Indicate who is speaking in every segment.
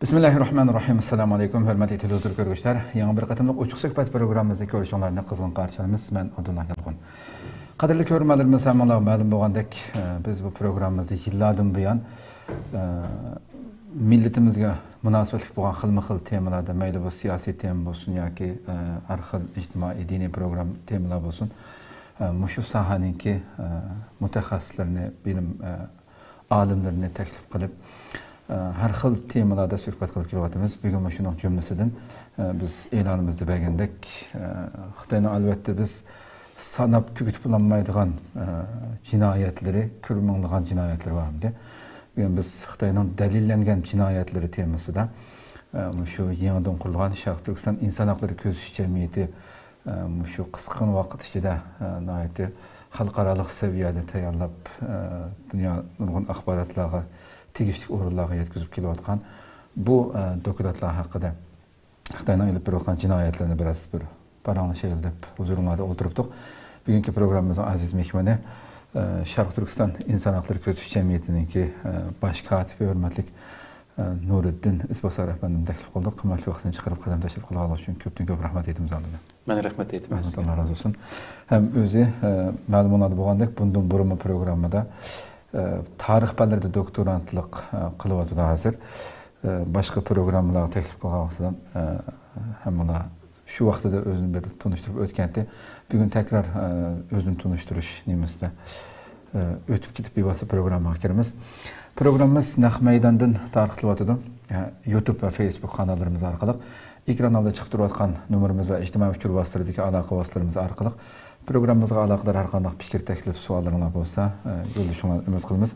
Speaker 1: Bismillahirrahmanirrahim. Assalamu alaikum. Hürmetli televizyon görüşler. Yeni bir katımlık uçuk söhbet programımızda görüşenlerine kızgın karşılarımız. Ben Abdullah Yalğın. Kadirli görmelerimiz hemen ma'lum bolgandek biz bu programımızda yıllardan buyan milletimizge münasebetlik bolgan xilma-xil temalarda, mayli bu siyasi tema bolsun yoki har xil ijtimoiy diniy program temalar bolsun, mushu sohaninki mutaxassislarini, bilim alimlarini taklif qilib har xil temalarda suhbat qilib kelyapmiz. Bugun shuning jumlasidan biz e'lonimizda bergandek Xitoyni albatta biz sanab tugitib bo'lolmaydigan jinoyatlari, ko'rmanglagan jinoyatlar bordi. Bugun biz Xitoyning dalillangan jinoyatlari temasida shu yangidan qurilgan Sharq Turkiston inson haqlari ko'zish jamiyati shu qisqa vaqt ichida xalqaro saviyada tayyorlab dunyo nurg'un axborotlarga tegishli o'rinlarga yetkazib kelayotgan bu dokladlar haqida Xitoyning ilib berayotgan jinoyatlarni biroz bir paranglashaylik deb huzuringizda o'tiribdik. Bugungi programmamizning aziz mehmoni Sharq Turkiston inson haqlari ko'zish jamiyatiningki bosh katibi hurmatli Nuriddin Isbosarov bilan taklif qildik. Qimmatli vaqtini chiqarib qadam tashrif qilganligi uchun ko'p rahmat aytamiz.
Speaker 2: Men rahmat aytaman.
Speaker 1: Allah razı olsun. Hem o'zi ma'lumot bo'lgandek bundan burungi programmada tarix fanlarida doktorantlik qilyapti hozir. Boshqa programmalarga taklif qilgan vaqtidan hamma shu vaqtida o'zini bir tunishtirib o'tganda, bugun tekrar o'zini tunishtirish nimasida o'tib ketib bevosita programmaga kiramiz. Programmamiz naq maydondan tarqatilyapti. YouTube va Facebook kanallarimiz orqali, ekran oldida chiqib turayotgan nomerimiz va ijtimoiy uchur vositasidagi aloqa vositalarimiz orqali programmamizga aloqador har qanday fikr, taklif, savollaringiz bo'lsa, yo'llashingizni umid qilamiz.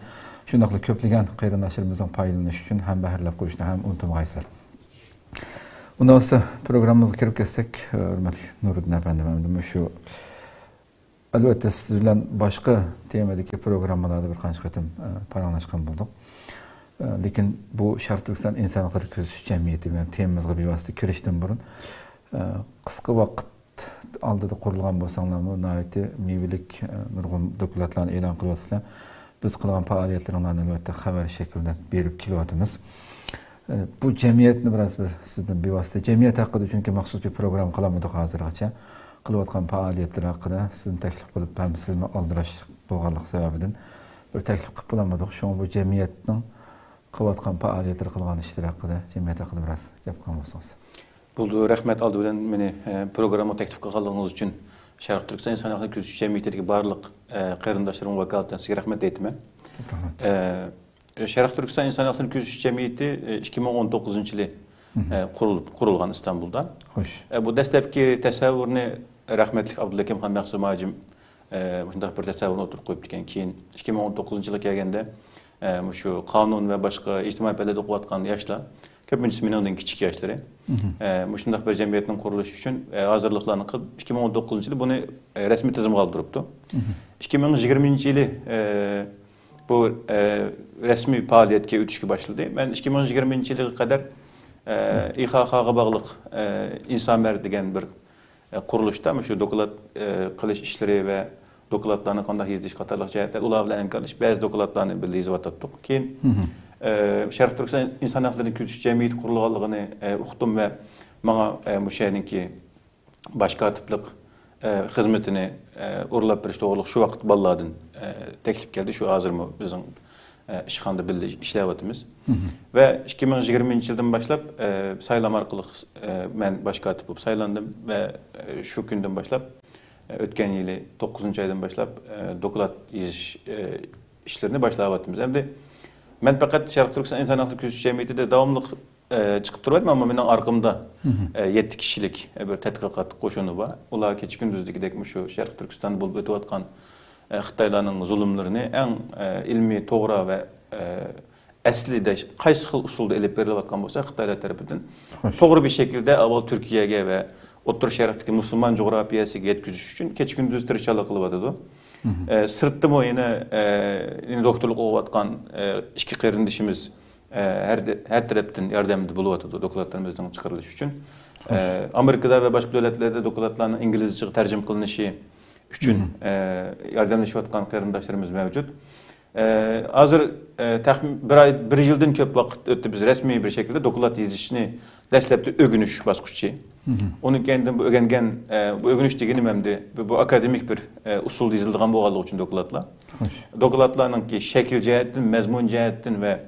Speaker 1: Shundaqla ko'plagan qarindoshlarimizning foydalanishi uchun ham bahrlab qo'yishni ham unutmaysizlar. Undan sonra programmamıza kirib ketsak, hurmatli Nuriddin afandim, shu albatta siz bilan boshqa temadagi programmalarda bir qancha qatim paranglashgan bo'ldik. Lekin bu Sharq Turkiston inson haqlari ko'zish jamiyati bilan temamizga bevosita kirishdan burun qisqa vaqt oldida qurilgan bo'lsanglarmi, nihoyatda mevilik nurg'un dokladlarni e'lon qilyapsizlar. Biz qilgan faoliyatlaringlarni albatta xabar shaklida berib kelyapmiz. Bu jamiyatni biroz bir sizdan bevosita jamiyat haqida, chunki maxsus bir program qilamadik hozirgacha. Qilayotgan faoliyatlar haqida sizni taklif qilib, ham sizni oldirash bo'lganligi sababidan bir taklif qilib bo'lamadik. Shunga bu jamiyatning qilayotgan faoliyatlar qilgan ishlar haqida, jamiyat haqida biroz gap qilgan bo'lsangiz.
Speaker 2: Bo'ldi, rahmat oldi bilan meni programma taklif qilganingiz uchun Sharq Turkiston inson haqlari ko'zish jamiyatidagi barliq qarindoshlarim vakolatdan sizga rahmat aytaman. Sharq Turkiston inson haqlari ko'zish jamiyati 2019-yili qurilgan İstanbul'da.
Speaker 1: Xo'sh.
Speaker 2: Bu dastlabki tasavvurni rahmatli Abdullakim Xon Maqsum hojim shunday bir tasavvurni o'tirib qo'yib ekan. Keyin 2019-yilga kelganda shu qonun va boshqa ijtimoiy fanlarda o'qiyotgan yoshlar, ko'pincha mendan kichik yoshlari, shunday bir jamiyatning qurilishi uchun hozirliklarni qilib 2019-yili buni rasmiy tizimga oldiribdi. 2020-yili bu rasmiy faoliyatga o'tishga boshladi. Men 2020-yilga qadar İHH'ga bağlıq İnsanmer degan bir qurilishda shu doklad qilish ishlari va dokladlarni qanday yezish qatorliq jihatlar ular bilan hamkorlash ba'zi dokladlarni birga yozib keyin Sharq Turkiston inson haqlari ko'zish jamiyati qurilganligini uqdim va menga bu sherniki bosh katiblik xizmatini o'rlab berish to'g'riliq shu vaqt ballardan taklif keldi. Shu hozirmi bizning ishxonada birga ishlayapmiz. Ve 2020-yildan boshlab saylam orqali men bosh katib bo'lib saylandim ve shu kundan boshlab o'tgan yili 9-oydan boshlab doklad yozish ishlarini boshlayapmiz. Endi men faqat Sharq Turkiston inson haqlari ko'zish jamiyatida davomli chiqib turibman, ammo mening orqamda 7 kishilik bir tadqiqot qo'shini bor. Ular kecha kunduzligidek shu Sharq Turkiston bo'lib o'tayotgan Xitoylarning zulmlarini eng ilmiy, to'g'ri va aslida qaysi xil usulda elib berilayotgan bo'lsa Xitoylar tarafidan to'g'ri bir shaklda avval Turkiyaga va O'rta Sharqdagi musulmon jo'grafiyasiga yetkazish uchun kecha kunduz tirishchilik qilyapti. Sirtda yana doktorlik o'qiyotgan ikki qarindishimiz her tarafdan yordamda bo'lyapti dokladlarimizning chiqarilishi uchun. Amerikada va boshqa davlatlarda dokladlarning inglizchaga tarjima qilinishi uchun yordamlashayotgan qarindoshlarimiz mavjud. Hazır bir yıldan köp vakit öttü biz resmi bir şekilde dokulat yazışını deslepti ögünüş baskıçı. Onun kendim bu öğrengen bu ögünüş degenim hem bu akademik bir usul yazıldıgan boğalığı için dokulatla. Dokulatlarının ki şekil cihetin, mezmun cihetin ve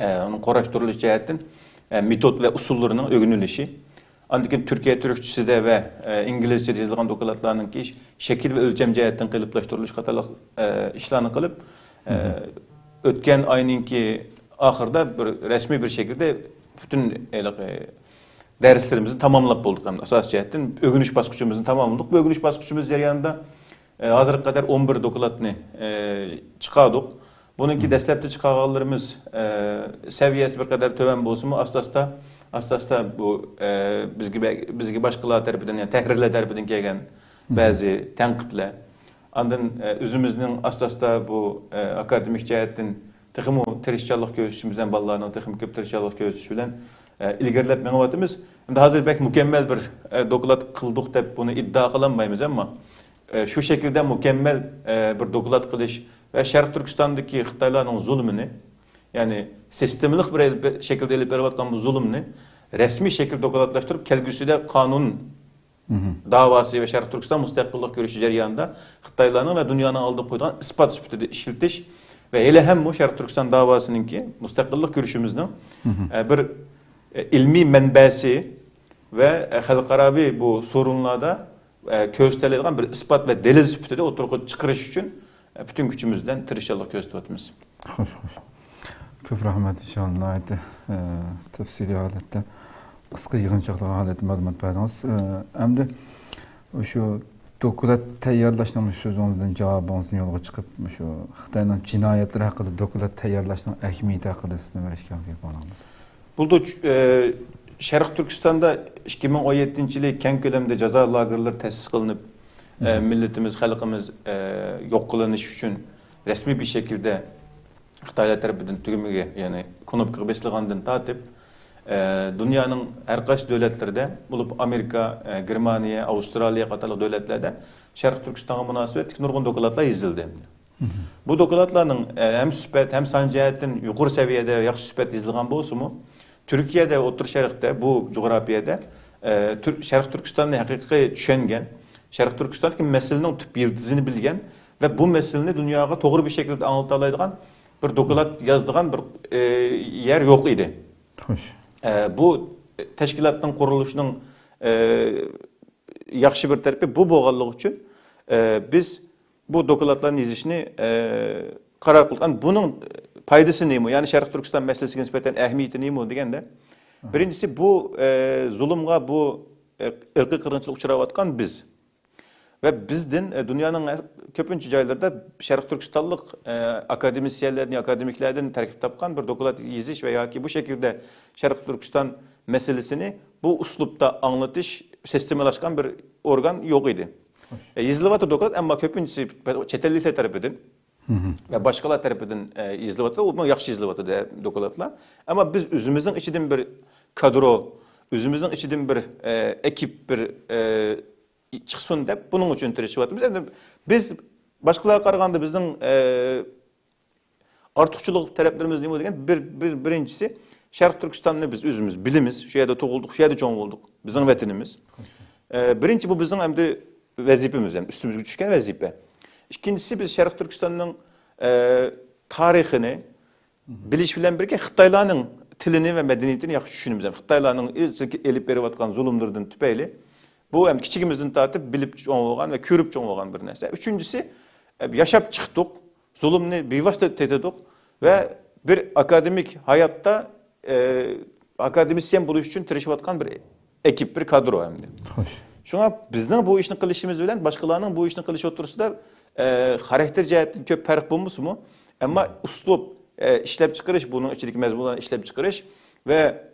Speaker 2: onun koraştırılış cihetin metot ve usullarının öğrenilişi. Andikin Türkiye Türkçesi de ve İngilizce yazılgan dokulatlarının ki şekil ve ölçem cihetin kılıplaştırılış katalog işlerini kılıp ötken ayının ki ahırda bir resmi bir şekilde bütün derslerimizi tamamlap bulduk. Asas cihetin öğünüş baskıçımızın tamamladık. Bu öğünüş baskıçımız jarayanda hazır kadar 11 dokulatını çıkardık. Bununki deslepte çıkarganlarımız seviyesi bir kadar töven bolsun mu asasta bu bizgi başkalar tarafından yani tehrirler tarafından kelgen bazı tenkitler. Andan özümüzün asasta bu akademik cihetin texmo tirişçilik göğüsümüzden ballarının texmo köp tirişçilik göğüsü bilen ilgirlep menüvatımız. Şimdi hazır belki mükemmel bir dokulat kıldık dep bunu iddia kılamayız ama şu şekilde mükemmel bir dokulat kılış ve Şarkı Türkistan'daki Xitaylarning zulmini yani sistemlik bir şekilde elip berbatkan bu zulmini resmi şekilde dokulatlaştırıp kelgüsüde kanun davası ve Şarkı Türkistan müstakillik görüşü jarayanda Xitaylarning ve dünyanın aldığı koyduğun ispat süpütü işiltiş ve hele hem bu Şarkı Türkistan davasının ki müstakillik görüşümüzün bir ilmi menbesi ve halkaravi bu sorunlarda köstelediğin bir ispat ve delil süpütü de oturup çıkarış için bütün gücümüzden tirişçilik gösterimiz.
Speaker 1: Hoş. Köp rahmet inşallah aydı. Tefsiri halette kısa yığınçaqlığı haleti məlumat verdiniz. Hem de şu dokulat tayyorlashning sözünüzden cevabınızın yolga çıkıp şu Xitayning cinayetleri hakkında dokulat tayyorlashning ahamiyati haqida sizning verishingizga bo'lamiz.
Speaker 2: Buldu Şarkı Türkistan'da 2017-yili keng ko'lamda jaza lagerleri tesis kılınıp milletimiz, halkımız yok kılınış için resmi bir şekilde Xitaylar tarafından tügümüge yani ekonomik kırbesliğinden tatip dünyanın her kaç devletlerinde bulup Amerika, Germaniya, Avustralya katarlı devletlerde Şarkı Türkistan'a münasebet nurgun dokulatlar yazıldı. Bu dokulatların hem süpet hem sancıyetin yukarı seviyede yaxşı süpet yazılgan bolsun mu? Türkiye'de otur şerhte bu coğrafyada Şarkı Türkistan'ı hakiki düşüngen, Şarkı Türkistan'daki meselenin tüp yıldızını bilgen ve bu meseleyi dünyaya doğru bir şekilde anlatalaydıgan bir dokulat yazdığan bir yer yok idi.
Speaker 1: Hoş.
Speaker 2: Bu teşkilatın kuruluşunun yaxşı bir tarafı bu boğallık için biz bu dokulatların izişini karar kılgan. Bunun paydası neymi? Yani Şarkı Türkistan meselesine nispeten ehemmiyeti neymi degende. Birincisi bu zulümga bu ırkı kırgınçılık uçuravatkan biz. Ve bizden dünyanın köpünçü jaylarda Şarkı Türkistanlık akademisyenlerden, akademiklerden terkip tapkan bir dokulat yazış veya ki bu şekilde Şarkı Türkistan meselesini bu uslupta anlatış sistemalaşkan bir organ yok idi. Yazılıvatı dokulat ama köpünçüsü çetellikler tarafından ve başkalar tarafından yazılıvatı, o yaxşı yazılıvatı dokulatlar. Ama biz özümüzün içinden bir kadro, özümüzün içinden bir ekip, bir çıksın dep bunun için tirişivatımız. Biz başkalarına qaraganda bizning artıqçılıq taraflarımız neymi degen birincisi Şarkı Türkistan'ı biz özümüz bilimiz, şu yerda toğulduk, şu yerda çoğun olduk, bizning vatanimiz. Birinci bu bizning hem de vazifemiz, yani üstümüzge düşken vazife. İkincisi biz Şarkı Türkistan'ın tarihini biliş bilen birlikte Xitaylarning tilini ve medeniyetini yaxşı düşünümüz. Xitaylarning elip berivatkan zulümlerden tüpeyli bu hem kiçigimizden tatip bilip çoğun olgan ve körüp çoğun olgan bir narsa. Üçüncüsü yaşap çıktık, zulümni bivasıta tetedik ve bir akademik hayatta akademisyen buluş için tirişivatkan bir ekip, bir kadro hem de.
Speaker 1: Hoş.
Speaker 2: Şuna bizden bu işini kılışımız bilen başkalarının bu işini kılış otursa da karakter cihetten köp fark bulmuş mu? Ama uslup, işlep çıkarış, bunun içindeki mezmunlarını işlep çıkarış ve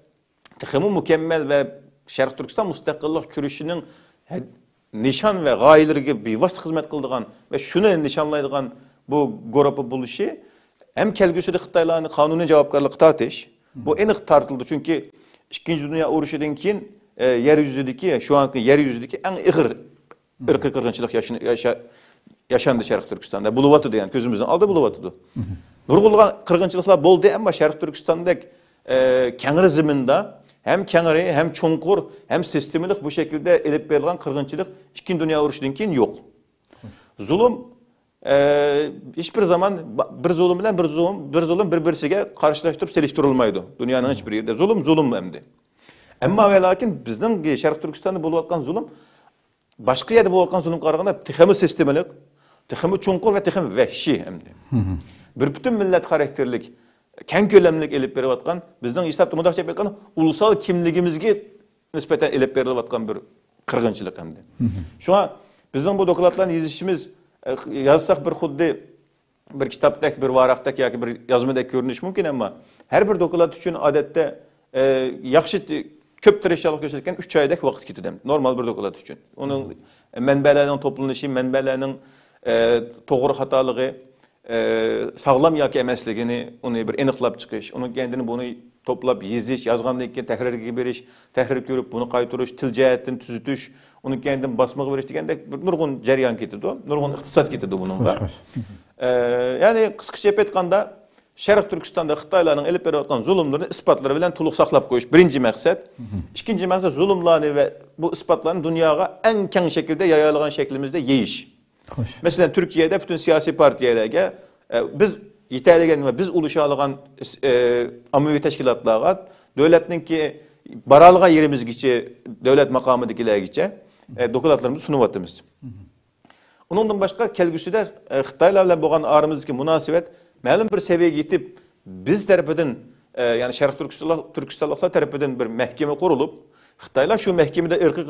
Speaker 2: tıkımı mükemmel ve Şarkı Türkistan müstakillik kürüşünün nişan ve gayeleri gibi bivas hizmet kıldığan ve şunu nişanlaydıgan bu grubu buluşu hem kelgüsü de Xitaylarını kanuni cevapkarlık tatış. Bu en tartıldı çünkü 2. Dünya Uğruşu'dan keyin yeryüzündeki şu anki yeryüzündeki en ıgır ırkı kırgınçılık yaşandı Şərq Türkistan'da. Buluvatıdı yani gözümüzün aldı buluvatıdı. Nurgulgan kırgınçılıklar boldu ama Şərq Türkistan'daki kenger ziminde hem kengeri hem çonkur hem sistemilik bu şekilde elip verilen kırgınçılık İkinci Dünya Uruşu'ndan keyin yok. Zulüm hiçbir zaman bir zulüm bilen bir zulüm birbirisiyle karşılaştırıp seliştirilmaydı. Dünyanın hiçbir yerinde zulüm emdi. Ama ve lakin bizden Şərq Türkistan'da buluvatkan zulüm başka yerde buluvatkan zulüm kararında tıxımı sistemilik, tıxımı çonkur ve tıxımı vəhşi emdi. Bir bütün millet karakterlik, keng kölemlik elip verivatkan, bizden İslam'da mudakça belirtkan ulusal kimligimizge nispeten elip verivatkan bir kırgınçılık emdi. Şu an bizden bu dokladlarını yazışımız yazsak bir xuddi bir kitaptak, bir varaktak yoki bir yazmadak görünüş mümkün ama her bir doklad için adette yaxşı köp tirişçilik gösterken 3 aydak vaqt ketadi. Normal bir doklad için. Onun mənbələrinin toplanışı, mənbələrinin toğru hatalığı, sağlam yoki emasligini onu bir aniqlab chiqish, onun kendini bunu toplab yezish, yazgandan keyin tahrirga berish, tahrir ko'rib bunu qaytarish, til jihatdan tuzitish, onun kendini basmaga berish degandek bir nurg'un jarayon ketadi, nurg'un iqtisod ketadi buningga. Yani qisqacha aytganda Şərq Türkistan'da Xitaylarning elib berayotgan zulümlerini ispatlari bilan to'liq saqlab qo'yish birinchi maqsad. Ikkinchi maqsad zulümlarni ve bu ispatlarni dunyoga eng keng şekilde yayılgan şeklimizde yeyish. Mesela Türkiye'de bütün siyasi partiyalarga biz yeterligen ve biz uluşalıgan ammavi teşkilatlarga devletninki baralga yerimizgiçe devlet makamıdakilergiçe dokladlarımızı sunuvatımız. Onundan başka kelgüsüde Xitaylarla boğan aramızdaki münasebet ma'lum bir seviyeye yetip biz tarafından yani Şərq Türkistanlılar tarafından bir mahkeme kurulup Xitaylar şu mahkemede ırkı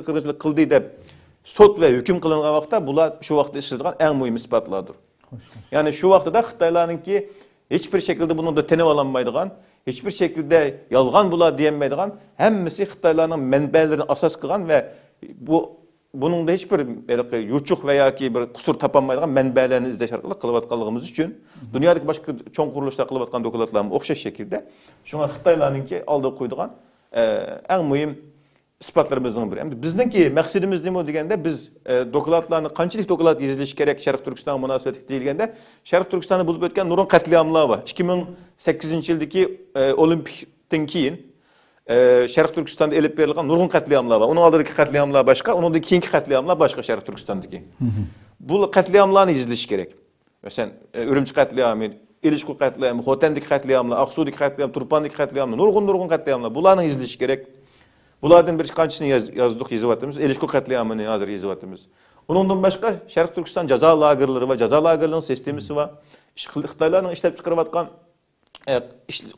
Speaker 2: kırgınçılık kıldı deb sot ve hüküm kılıngan vaqtda bular şu vaqtda işletilen en mühim ispatlardır. Yani şu vaqtda Xitaylarınki hiçbir şekilde bunu da tenip alanmaydigan, hiçbir şekilde yalgan bular diyenmeydigan, hemmisi Xitaylarning menbelerini asas kılgan ve bunun da hiçbir yuçuk veya ki bir kusur tapanmaydigan menbelerini izleş arkalı kılıvatkanlığımız için dünyadaki başka çoğun kuruluşta kılıvatkan dokulatlarımız okşaş şekilde şuna Xitaylarınki aldığı koyduğun en mühim ispatlarımızın biri. Bizdeki maksadımız ne degende biz dokladlarını qanchalik doklad yazilish kerak Şərq Türkistan münasebeti deyilgende Şərq Türkistan'da bulup ötken nurun katliamlar var. 2008 yıldaki olimpikten keyin Şərq Türkistan'da elip verilgan nurgun katliamlar var. Onun aldırki katliamlar başka, onun da keyinki katliamlar başka Şərq Türkistan'daki. Bu katliamlarını yazilish gerek. Mesela Ürümçi katliamı, İlişku katliamı, Hoten'deki katliamlar, Aksu'daki katliamlar, Turpan'daki katliamlar, nurgun katliamlar. Bunlarını yazilish gerek. Bunlardan bir kancısını yazdık, yazıvatımız. İlişku katliamını hazır yazıvatımız. Onundan başka Şərq Türkistan ceza lagerleri var, ceza lagerlerinin sistemisi var. Xitaylarning işlep çıkarıvatkan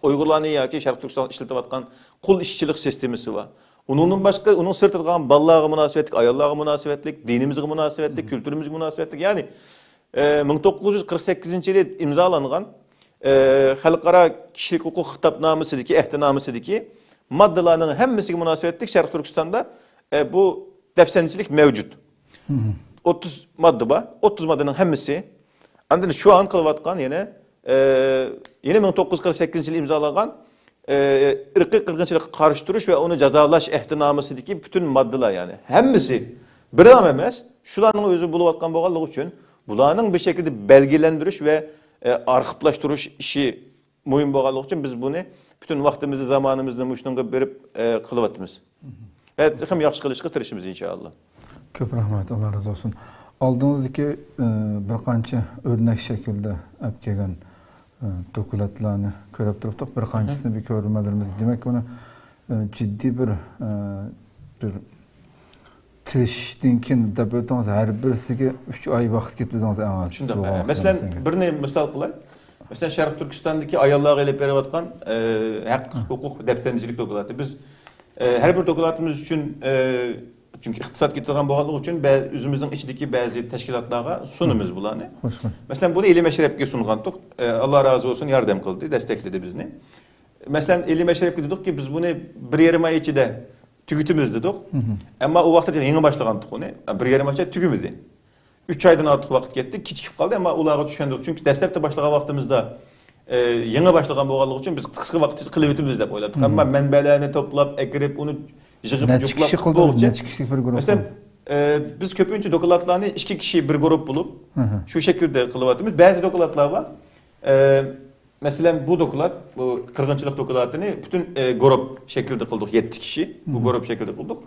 Speaker 2: Uygurlarning yoki Şərq Türkistan işletivatkan kul işçilik sistemisi var. Onundan başka, onun sırtırgan ballarga münasebetlik, ayollarga münasebetlik, dinimizge münasebetlik, kültürümüzge münasebetlik. Yani 1948 yılı imzalangan Halkara Kişilik Hukuk Hitapnamesideki, ehdinamesideki maddelerinin hemmesi münasebetlik Şərq Türkistan'da bu defsenicilik mevcut. 30 madde var. 30 maddenin hemmesi andını şu an kılıvatkan yine 1948 yılı imzalanan ırkı kırgınçılık karşı duruş ve onu cezalaş ehdinamesideki bütün maddeler yani. Hemmesi bir adam emez. Şuların özü buluvatkan boğallığı için bularının bir şekilde belgelendiriş ve arxivlaştırış işi mühim boğallığı için biz bunu bütün vaktimizi, zamanımızı müştünge berip kılıvatımız. Evet, hem yaxşı kılışkı tırışımız inşallah.
Speaker 1: Köp rahmet, Allah razı olsun. Aldığınız iki bir qancha örnek şekilde ap kelgan dokulatlarni ko'rib turibdik. Bir qanchisini bir ko'rmalarimiz. Demek buni ciddi bir tirishdan keyin deb o'tamiz. Har birisiga 3 oy vaqt ketdingiz angas.
Speaker 2: Shunday. Masalan, bir misal qilay. Mesela Şərq Türkistan'daki ayollarga elip berayotgan haq, hukuk, deftercilik dokulatı. Biz her bir dokulatımız için çünkü iqtisad ketadigan bo'lganligi uchun o'zimizning ichidagi ba'zi tashkilotlarga sunimiz bularni. Mesela bunu Eli Meşrep'e sungandik. Allah razı olsun yardım kıldı, destekledi bizni. Mesela Eli Meşrep'e dedik ki biz bunu bir yarım ay içinde tügütümüz dedik. Ama o vaqtda yeni başlagandik onu. Bir yarım ay tügümedi. 3 aydan artıq vaqt getdi, kichik qaldı ama ularga düşendik. Çünkü dəstəkdə başlagan vaqtımızda yeni başlagan bo'lganligi uchun biz qisqa vaqt ichida qilib o'timiz deb o'yladik. Amma manbalarni to'plab, ekirib, uni yig'ib, juplab
Speaker 1: qildik. Necha kishilik bir guruh.
Speaker 2: Mesela biz köpünçe dokladlarını iki kişi bir grup bulup şu şekilde kılıvatımız. Bazı dokladlar var. Mesela bu doklad, bu kırgınçılık dokladını bütün grup şekilde kıldık 7 kişi. Bu grup şekilde kıldık.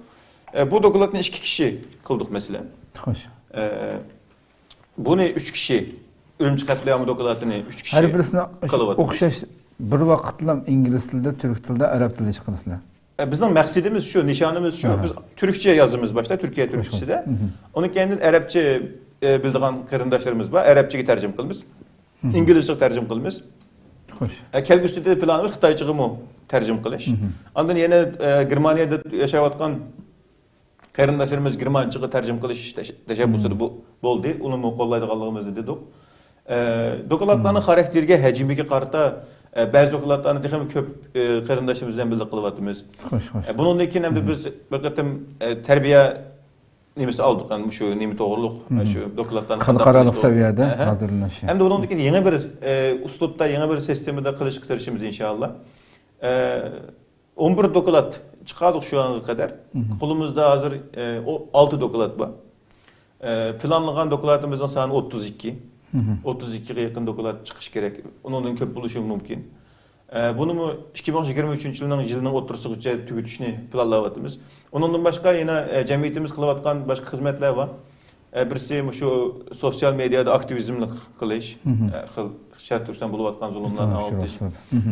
Speaker 2: Bu dokladını 2 kişi kıldık mesela.
Speaker 1: Hoş.
Speaker 2: Bunu 3 kişi Ürümçi katliamı dokladını 3 kişi
Speaker 1: Her birisine
Speaker 2: kılıvatımız.
Speaker 1: okşaş bir vakitla İngiliz tilde, Türk tilde, Arap tilde çıkınızlar.
Speaker 2: Bizim maksidimiz şu, nişanımız şu. Biz Türkçe yazımız başta, Türkiye Türkçesi de. Onun kendini Arapça bildiğin kırındaşlarımız var. Arapça'yı tercüme kılımız. İngilizce tercüme kılımız.
Speaker 1: Hoş.
Speaker 2: Kelgüsü de planımız Xitaycığı mı tercüme kılış. Ondan yine Germaniyada yaşayatkan kırındaşlarımız Germançığı tercüme kılış teşebbüsü bu oldu. Onu mu kollaydıqallığımızı dedik. Dokladlarının karakteriga, hacimiga qarata bazı dokladlarını texmi köp kırındaşımızdan bildik kılıvatımız.
Speaker 1: Hoş, hoş.
Speaker 2: Bunun için hem de biz bir kıtım terbiye nimesi aldık. Yani şu nimi doğruluk, şu dokladlarını
Speaker 1: Halkaralık seviyede hazırlanışı.
Speaker 2: Hem de onun için yeni bir uslupta, yeni bir sistemde kılışıktırışımız inşallah. 11 doklad çıkardık şu ana kadar. Kolumuzda hazır 6 doklad var. Planlanan dokladımızın sayını 32. 32'ye yakın doklad çıkış gerek. Onun köp buluşu mümkün. Bunu mu 2023 yılının otursuğuca tügütüşünü planlavatımız. Ondan başka yine cemiyetimiz kılavatkan başka hizmetler var. Birisi şu sosyal medyada aktivizmlik kılış. Şart Türkistan buluvatkan zulümlerini alıp.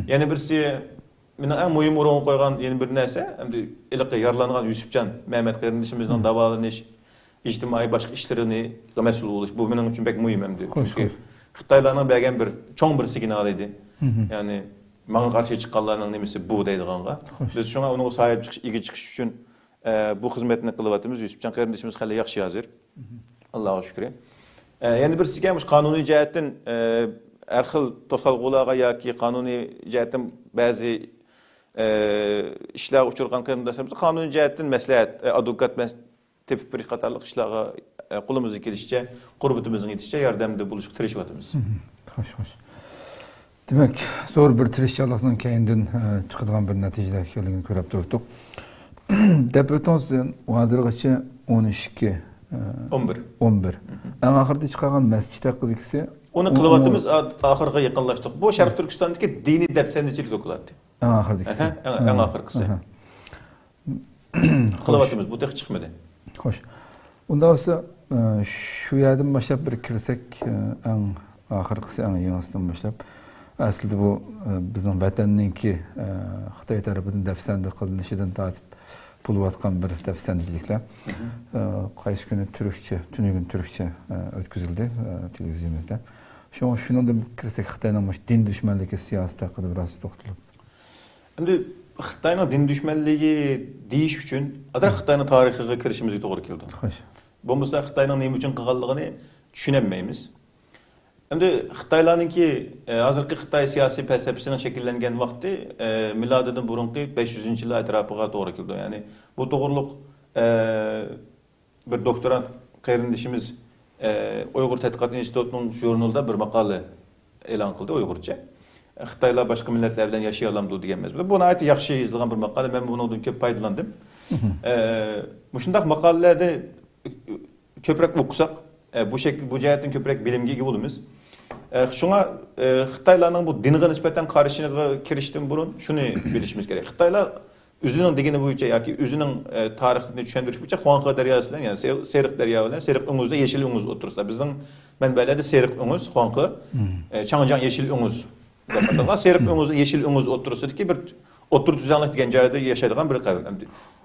Speaker 2: Yani birisi en mühim orana koygan yeni bir neyse, hem de ilaqe yaralanan Yusufcan Mehmet kardeşimizden davalanış, ictimai başka işlerini mesul oluş. Bu benim için pek mühim hem de. Çünkü Xitaylarning bergen bir çoğun bir signal idi. Yani bana karşı çıkanlarının nemesi bu deydiğanga. Biz şuna onu sahip çıkış, ilgi çıkış için bu hizmetini kılıvatımız Yusufcan kardeşimiz hali yaxşı hazır. Allah'a şükür. Yani bir sigemiş kanuni cihetten her xil tosalgılarga yoki kanuni cihetten bazı işler uçurgan kardeşlerimiz kanuni cihetten maslahat, advokat tepip bir qatarlıq işlerga qolumuz kelişçe, qurbutumuzun yetişçe yardımda buluşup tirişvatımız.
Speaker 1: Hoş, hoş. Demek zor bir tirişçilikning keyindan chiqadigan bir natijalar ekanligini ko'rib turibdik. Deputatsiyadan hozirgacha 12 11. En ahirda chiqqan masjid haqidagisi
Speaker 2: onu qilvatimiz ahirga yaqinlashdik. Bu Sharq Turkistondagi diniy dafsandichilik dokladi.
Speaker 1: En ahirgisi.
Speaker 2: En ahirgisi. Qilvatimiz bu tek chiqmadi.
Speaker 1: Xo'sh. Unda olsa shu yerdan boshlab bir kirsak, en ahirgisi, en yangisidan boshlab aslida bu bizning vatanninki Xitoy tarafidan dafsanda qilinishidan tortib bo'layotgan bir dafsandichiliklar qaysi kuni turkcha, tunugun turkcha o'tkazildi televiziyamizda. Shundan kirsak Xitoyning din dushmanligi siyosati haqida biroz to'xtalib.
Speaker 2: Endi Xitoyning din dushmanligi deyish uchun adar Xitoyning tarixiga kirishimizga to'g'ri keldi.
Speaker 1: Xo'sh.
Speaker 2: Bo'lmasa Xitoyning nima uchun qilganligini tushunmaymiz. Endi Xitoylarninki hozirgi Xitoy siyosiy falsafasining shakllangan vaqti milodidan burungi 500-yillar atrofiga to'g'ri keldi. Ya'ni bu to'g'riliq bir doktorant qarindishimiz Uyg'ur tadqiqot institutining jurnalida bir maqola e'lon qildi Uyg'urcha. Xitoylar boshqa millatlar bilan yashay oladi degan mazmunda. Bu nihoyat yaxshi yozilgan bir maqola. Men bundan ko'p foydalandim. Shundaq maqolalarda ko'proq o'qisak, bu jihatdan ko'proq bilimga ega bo'lamiz. Şuna Xitaylarning bu dinga nisbatan qarshiligiga kirishdan burun shuni bilishimiz kerak. Xitoylar o'zining dini bo'yicha yoki o'zining tarixini tushuntirish bo'yicha Xuanxe daryosi bilan, ya'ni Seriq daryo bilan Seriq o'nguzda yeshil o'nguz o'tirsa, bizning manbalarda Seriq o'nguz, Xuanxe, Changjiang yeshil o'nguz deb atalgan. Seriq o'nguzda yeshil o'nguz o'tirsidiki bir otur düzenlik degan joyda yashaydigan bir qavm.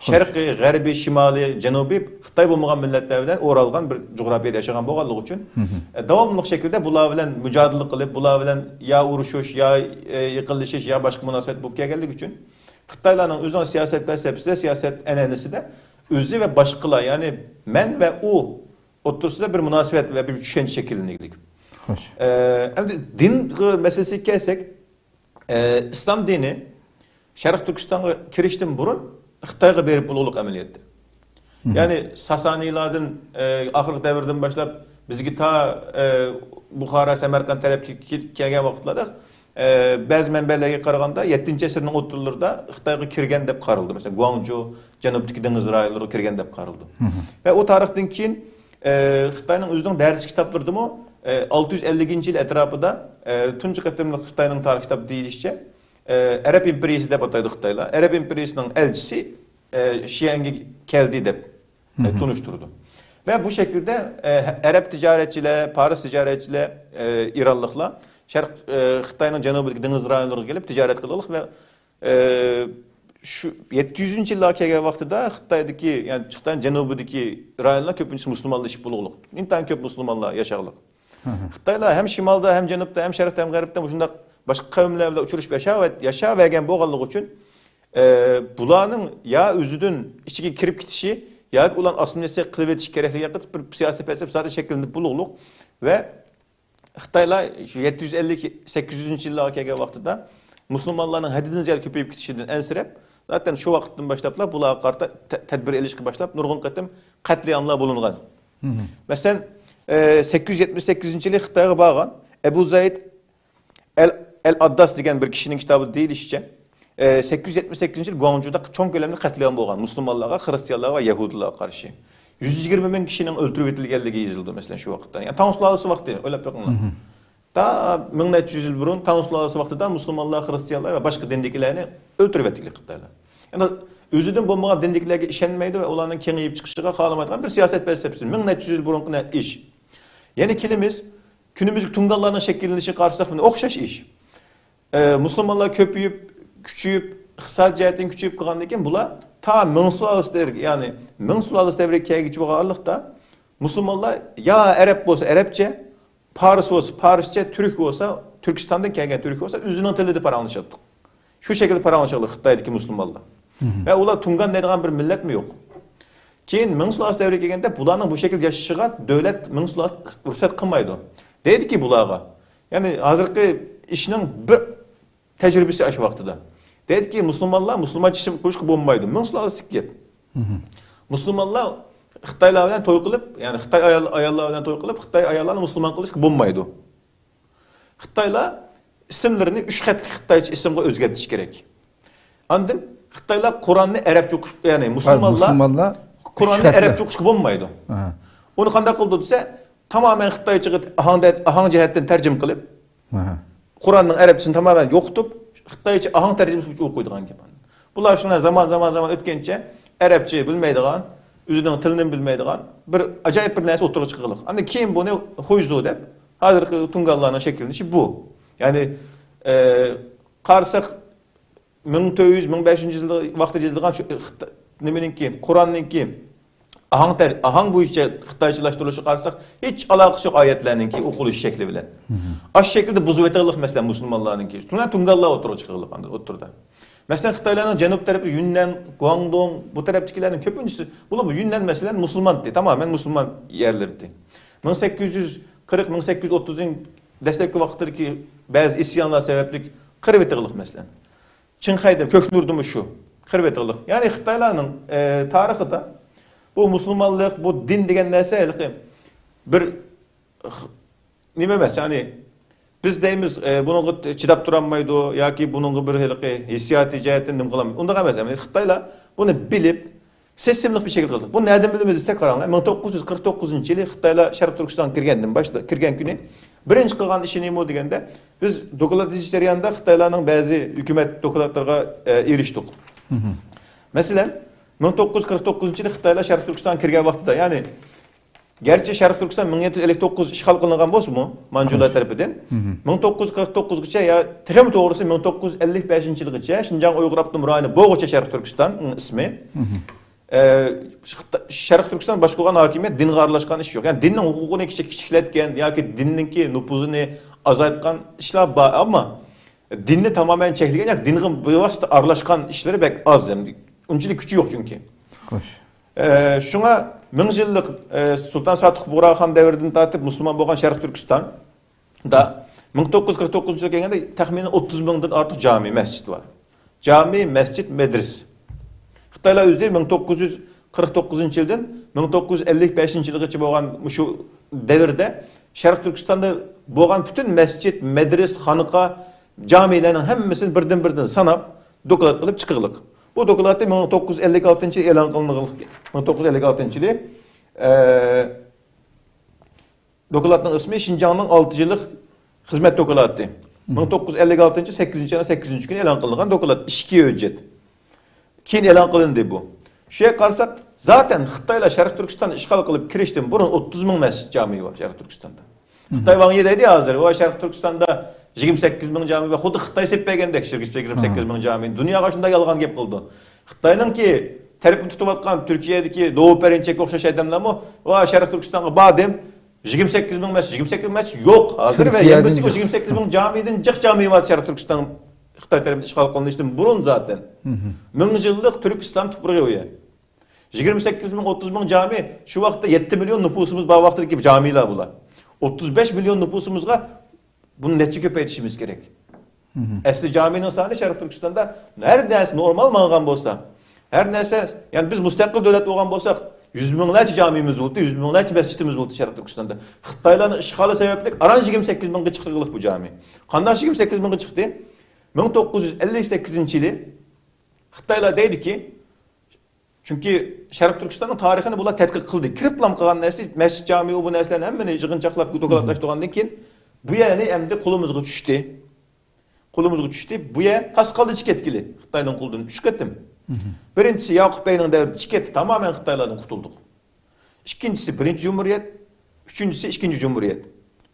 Speaker 2: Sharqiy, g'arbiy, shimoliy, janubiy Xitoy bo'lmagan millatlar bilan o'ralgan bir jo'grafiyada yashagan bo'lganligi uchun davomli shaklda bular bilan mujodala qilib, bular bilan ya urushish, ya yiqilishish, ya boshqa munosabat bo'lib kelganligi uchun Xitoylarning o'zining siyosat falsafasida, siyosat an'anasida o'zi va boshqalar, ya'ni men va u o'rtasida bir munosabat va bir tushuncha shakllangan. Xo'sh. Endi din masalasiga kelsak, islom dini Sharq Turkistonga kirishdan burun Xitoyga berib ulug'liq amaliyotdi. Ya'ni Sasaniylardan oxirgi davrdan boshlab bizga ta Buxoro, Samarqand tarafga kelgan vaqtlarda bazı mənbələrə qaraganda 7-ci əsrin o'rtalarında Xitayga kirgan deb qaraldı. Mesela Guangzhou, Janubdagi dengiz rayonlariga kirgan deb qaraldı. Ve o tarixdan keyin Xitayning o'zining dars kitoblarida 650-yil atrofida tunji qatimliq Xitayning tarix kitobi deyilishicha Arab imperiyasi deb ataydi Xitaylar. Arab imperiyasining elchisi Şiyange keldi deb tunuşturdu. Ve bu şekilde Arap ticaretçiler, Paris ticaretçiler, İranlıklar Şark Xitayning janubidagi dengiz rayonlariga kelib tijorat qildilar ve şu 700-yillarga kelgan vaqtida Xitoydagi, yani Xitoyning janubidagi rayonlar ko'pincha musulmonlashib bo'lgan. Intan ko'p musulmonlar yashaganlar. Xitoylar hem shimolda, hem janubda, hem sharqda, hem g'arbda shunday boshqa qavmlar bilan uchrashib yashavergan bo'lganligi uchun bularning ya o'zidan ichiga kirib ketishi yoki ularni assimilyatsiya qilib etish kerakligi haqida bir siyosiy falsafa zaten shakllanib bo'lgan ve Xitaylar 750-800-yillarga kelgan vaqtida musulmonlarning haddidan ziyod ko'payib ketishidan ensirab, zaten shu vaqtdan boshlab bularga qarata tadbir elishga boshlab nurg'un qatim qatliamlar bo'lingan. Masalan, 878-yili Xitoyga borgan Abu Zayd el-Addas degan bir kishining kitobi deyilishicha 878-yil Guangzhouda cho'ng ko'lamli qatliam bo'lgan musulmonlarga, xristianlarga va yahudilarga qarshi. 120 ming kishining o'ldirib etilganligi yozildi mesela şu vaqtda. Yani Tang sulolasi vaqtida o'ylab qo'yinglar. Da 1400 yil burun Tang sulolasi vaqtida musulmonlar, xristianlar va boshqa dindagilarni o'ldirib etilgan Xitoylar. Yani o'zidan bo'lmagan dindagilarga ishonmaydi va ularning kengayib chiqishiga xohlamaydigan bir siyosat felsefasi. 1400 yil burungi ish. Yani günümüzde Tungallarning shakllanishi qarshida o'xshash ish. Musulmonlar ko'payib, küçüyüp, iqtisod jihatdan küçüyüp qolgandan keyin bular ta Ming sulolasi devri, yani Ming sulolasi devriga kelguncha bo'lganlikda musulmonlar ya Arab bo'lsa Arabcha, Paris bo'lsa Parischa, Türk bo'lsa Turkistondan kelgan Türk bo'lsa o'zining tilida paranglashadi. Shu shaklda paranglashadi Xitoydagi musulmonlar. Ve ular Tungan deydigan bir millat mi yo'q? Keyin Ming sulolasi devriga kelganda bularning bu shaklda yashashiga davlat Ming sulolasi ruxsat qilmaydi. Deydiki bularga. Yani hozirgi ishning bir tecrübesi aş vaqtida. Dedi ki Müslümanlar Müslüman çişim kuşku bulmaydı. Ming sulolasi gap. Müslümanlar Xitoylar bilan to'y qilib, yani Xitoy ayollar bilan to'y qilib, Xitoy ayollarni musulmon qilishga bo'lmaydi. Xitoylar ismlarini 3 xatli Xitoycha ismga o'zgartirish kerak. Ondan Xitoylar Qur'onni arabcha o'qish, yani musulmonlar Qur'onni arabcha o'qishga bo'lmaydi. Uni qanday qildi desa, tamamen Xitoychaga ahang jihatdan tarjima qilib, Qur'onning arabchasini tamamen yo'qitib, Xitoycha ahang tarjimasi uchun o'qib qo'ydigan gap. Bular shunday zaman o'tgancha arabcha bilmaydigan, o'zining tilini bilmaydigan bir ajoyib bir narsa o'tirib chiqildi. Endi keyin buni xo'jdu deb hozirgi Tungallarning shakllanishi bu. Ya'ni qarasak 1400-1500 yilda vaqtda yozilgan shu nimaninki, Qur'onninki ahang bo'yicha Xitoychalashtirilishi qarasak hech aloqasi yo'q oyatlarninki o'qilish shakli bilan. Ash shaklda buzib o'tadiq masalan musulmonlarninki. Shundan Tungallar o'tirib chiqildi o'tirdi. Mesela Xitoylarning janub tarafi Yunnan, Guangdong bu tarafdagilarning ko'pinchisi bular bu Yunnan masalan musulmondi, tamamen musulmon yerlardi. 1840-1830'ning dastlabki vaqtdagi ba'zi isyonlar sababli qirib etildi masalan. Qinxayda Ko'knurdimi shu qirib etildi. Ya'ni Xitoylarning tarixida bu musulmonlik, bu din degan narsa bir nima emas, ya'ni biz deymiz bununla chidab turolmaydi yoki bununla bir hissiyot jihatdan nima qilamiz. Unda emas. Xitoylar buni bilib, sistemli bir şekilde qildi. Bu nereden bilamiz desek qaranglar. 1949-yili Xitoylar Sharq Turkistonga kirgan kuni birinchi qilgan ishi nima deganda, biz dokladish jarayonida Xitoylarning ba'zi hukumat dokladlariga erishdik. Masalan, 1949-yili Xitoylar Sharq Turkistonga kirgan vaqtida, ya'ni gerçi Sharq Turkiston 1759 ishg'ol qilingan bo'lsa-mu, Manjular tarafidan 1949gacha ya texmi to'g'risi 1955-yilgacha Xinjiang Uyg'ur Avtonom rayoni bo'g'icha Sharq Turkiston ismi. Sharq Turkiston boshqargan hokimiyat dinga aralashgan ish yo'q. Ya'ni dinning huquqini kichiklatgan yoki dinninki nüfuzini azaytgan ishlar bor, ammo dinni tamamen cheklagan yoki dinga bevosita aralashgan ishlari bek az. Unchalik kuchi yo'q chunki. Xo'sh. Şuna 1000 yıllık Sultan Sadık Buğraxan devrinden tartib Müslüman bo'lgan Sharq Turkiston da 1949 yılga kelganda taxminan 30 mingdan ortiq cami, masjid var. Cami, masjid, medres. Xitoylar o'zi 1949 yildan 1955 yilgacha bo'lgan shu davrda Sharq Turkistonda bo'lgan bütün masjid, medres, xonqa, camilerin hemmisini birden sanap dokulat kılıp çıkırlık. Bu dokulatı 1956 elan kılınıqlık. 1956 yılı dokulatın ismi Şinjan'ın 6 yıllık hizmet dokulatı. 1956 8. yana 8. gün elan kılıngan dokulat 2 öcet. Keyin elan kılındı bu. Şeye karsak zaten Xitayla Şarkı Türkistan'ı işgal kılıp kirişten burun 30 bin mescid cami var Şarkı Türkistan'da. Xitay vağı yedeydi hazır. O Şarkı Türkistan'da 28 bin cami ve xudu Xitay seppegendek 28 bin cami. Dünya başında yalgan gep kıldı. Xitay'nın ki teripini tutuvatkan Türkiye'deki Doğu Perinçek okşaş edemler mi? O Şarkı Türkistan'a badem 28 bin mescid yok hazır ve yembisi o 28 bin camiden cık cami var Şarkı Türkistan'ın Xitay teripini işgal kılındı işte burun zaten. 1000 yıllık Türk İslam tuprağı uya. 28 bin 30 bin cami şu vakti 7 milyon nüfusumuz bu vaktdeki camiler bular. 35 milyon nüfusumuzga bunu netçi köpeytişimiz gerek. Esli caminin sahne Şarkı Türkistan'da her neyse normal mağan bolsa, her neyse yani biz müstakil devlet olgan bolsak 100 binlerce camimiz oldu, 100 binlerce mescidimiz oldu Şarkı Türkistan'da. Xitayların işgali sebeplik aran 28 bin çıktı bu cami. Kandaş 28 bin çıktı. 1958 yılı Xitaylar deydi ki çünkü Şarkı Türkistan'ın tarihini bular tetkik kıldı. Kiriplam kalan nesi mescid cami bu neslerin hemmini yığıncaklap dokulatlaştırgandan keyin bu yani emdi kulumuzga düştü. Kulumuzga düştü. Bu ya tas kaldı etkili. Xitayning kulduğunu düşkettim. Birincisi Yakup Bey'nin devrinde çıketti. Tamamen Xitaylardan kurtulduk. İkincisi birinci Cumhuriyet. Üçüncüsü ikinci Cumhuriyet.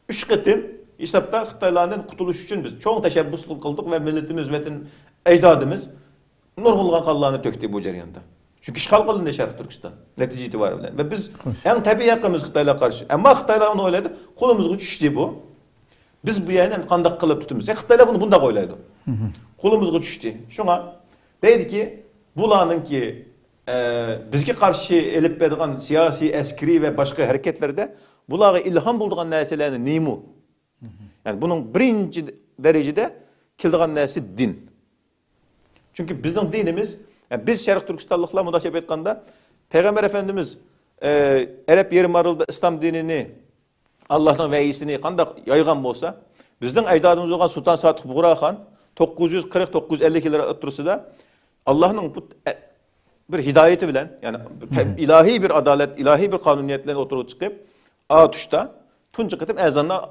Speaker 2: Üç ketim hesapta Xitaylardan kurtuluş için biz çok teşebbüs kıldık ve milletimiz, ecdadımız nurgulgan kallarını töktü bu jarayonda. Çünkü işgal kılındı Şarkı Türkistan netice itibariyle ve biz en tabii yakımız Xitaylarga karşı. Ama Xitaylar onu oyladı. Kolumuzga düştü bu. Biz bu yerden kandak kılıp tutumuz. Xitaylar bunu bunda oylaydı. Kolumuzga düştü. Şuna deydi ki bulanın ki bizge karşı elip berdigan siyasi, askeri ve başka hareketlerde bulağa ilham bulduğun neselerini nimu. Yani bunun birinci derecede kildiğin nesi din. Çünkü bizim dinimiz yani biz Şarkı Türkistanlıkla mudaşep etkanda Peygamber Efendimiz Arap yeri marılda İslam dinini Allah'ın veyisini kandak yaygan bolsa bizden ecdadımız olan Sultan Sadık Buğra Han 940-950 yıllar oturusida Allah'ın bu bir hidayeti bilen yani ilahi bir adalet, ilahi bir kanuniyetle oturup çıkıp atuşta tuncu kıtıp ezanla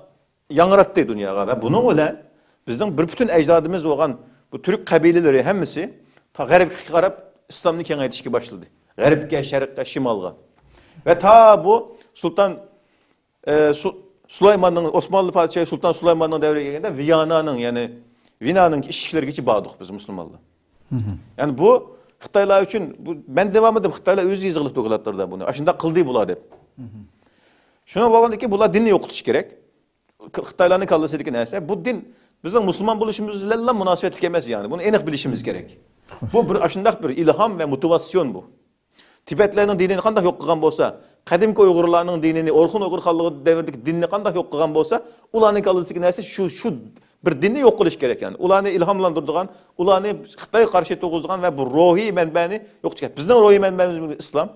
Speaker 2: yangırattı dünyaya ve bunun ile bizden bir bütün ecdadımız olan bu Türk kabileleri hemisi ta garipke qarab İslam'ını kengaytishga başladı. Garipke, şerqqa, şimalga. Ve ta bu Sultan Süleyman'ın Osmanlı padişahı Sultan Süleyman'ın devreye geldiğinde Viyana'nın yani Vina'nın işçileri geçip bağdık biz Müslümanlar. Yani bu Xitaylar için bu ben devam edim Xitaylar öz yazılı dokulatlarda bunu. Aşında kıldığı bular dep. Şuna bağlandı ki bular dinni yo'qotish gerek. Xitaylarning kallasıdaki neyse bu din bizim Müslüman buluşumuzla münasebetlik emas yani. Bunu aniq bilishimiz gerek. Bu bir aşındaq bir ilham ve motivasyon bu. Tibetlerin dinini qanday yo'q qilgan bo'lsa, qadimki Uyg'urlarning dinini, Orxun Uyg'ur xalqi davridagi dinni qanday yo'q qilgan bo'lsa, ularning kallasıdaki neyse şu bir dinni yo'q qilish kerak yani. Ularni ilhamlantirdigan, ularni Xitoy qarshi to'g'izgan ve bu ruhiy manbani yo'q chiqadi. Bizning ruhiy manbamiz islom.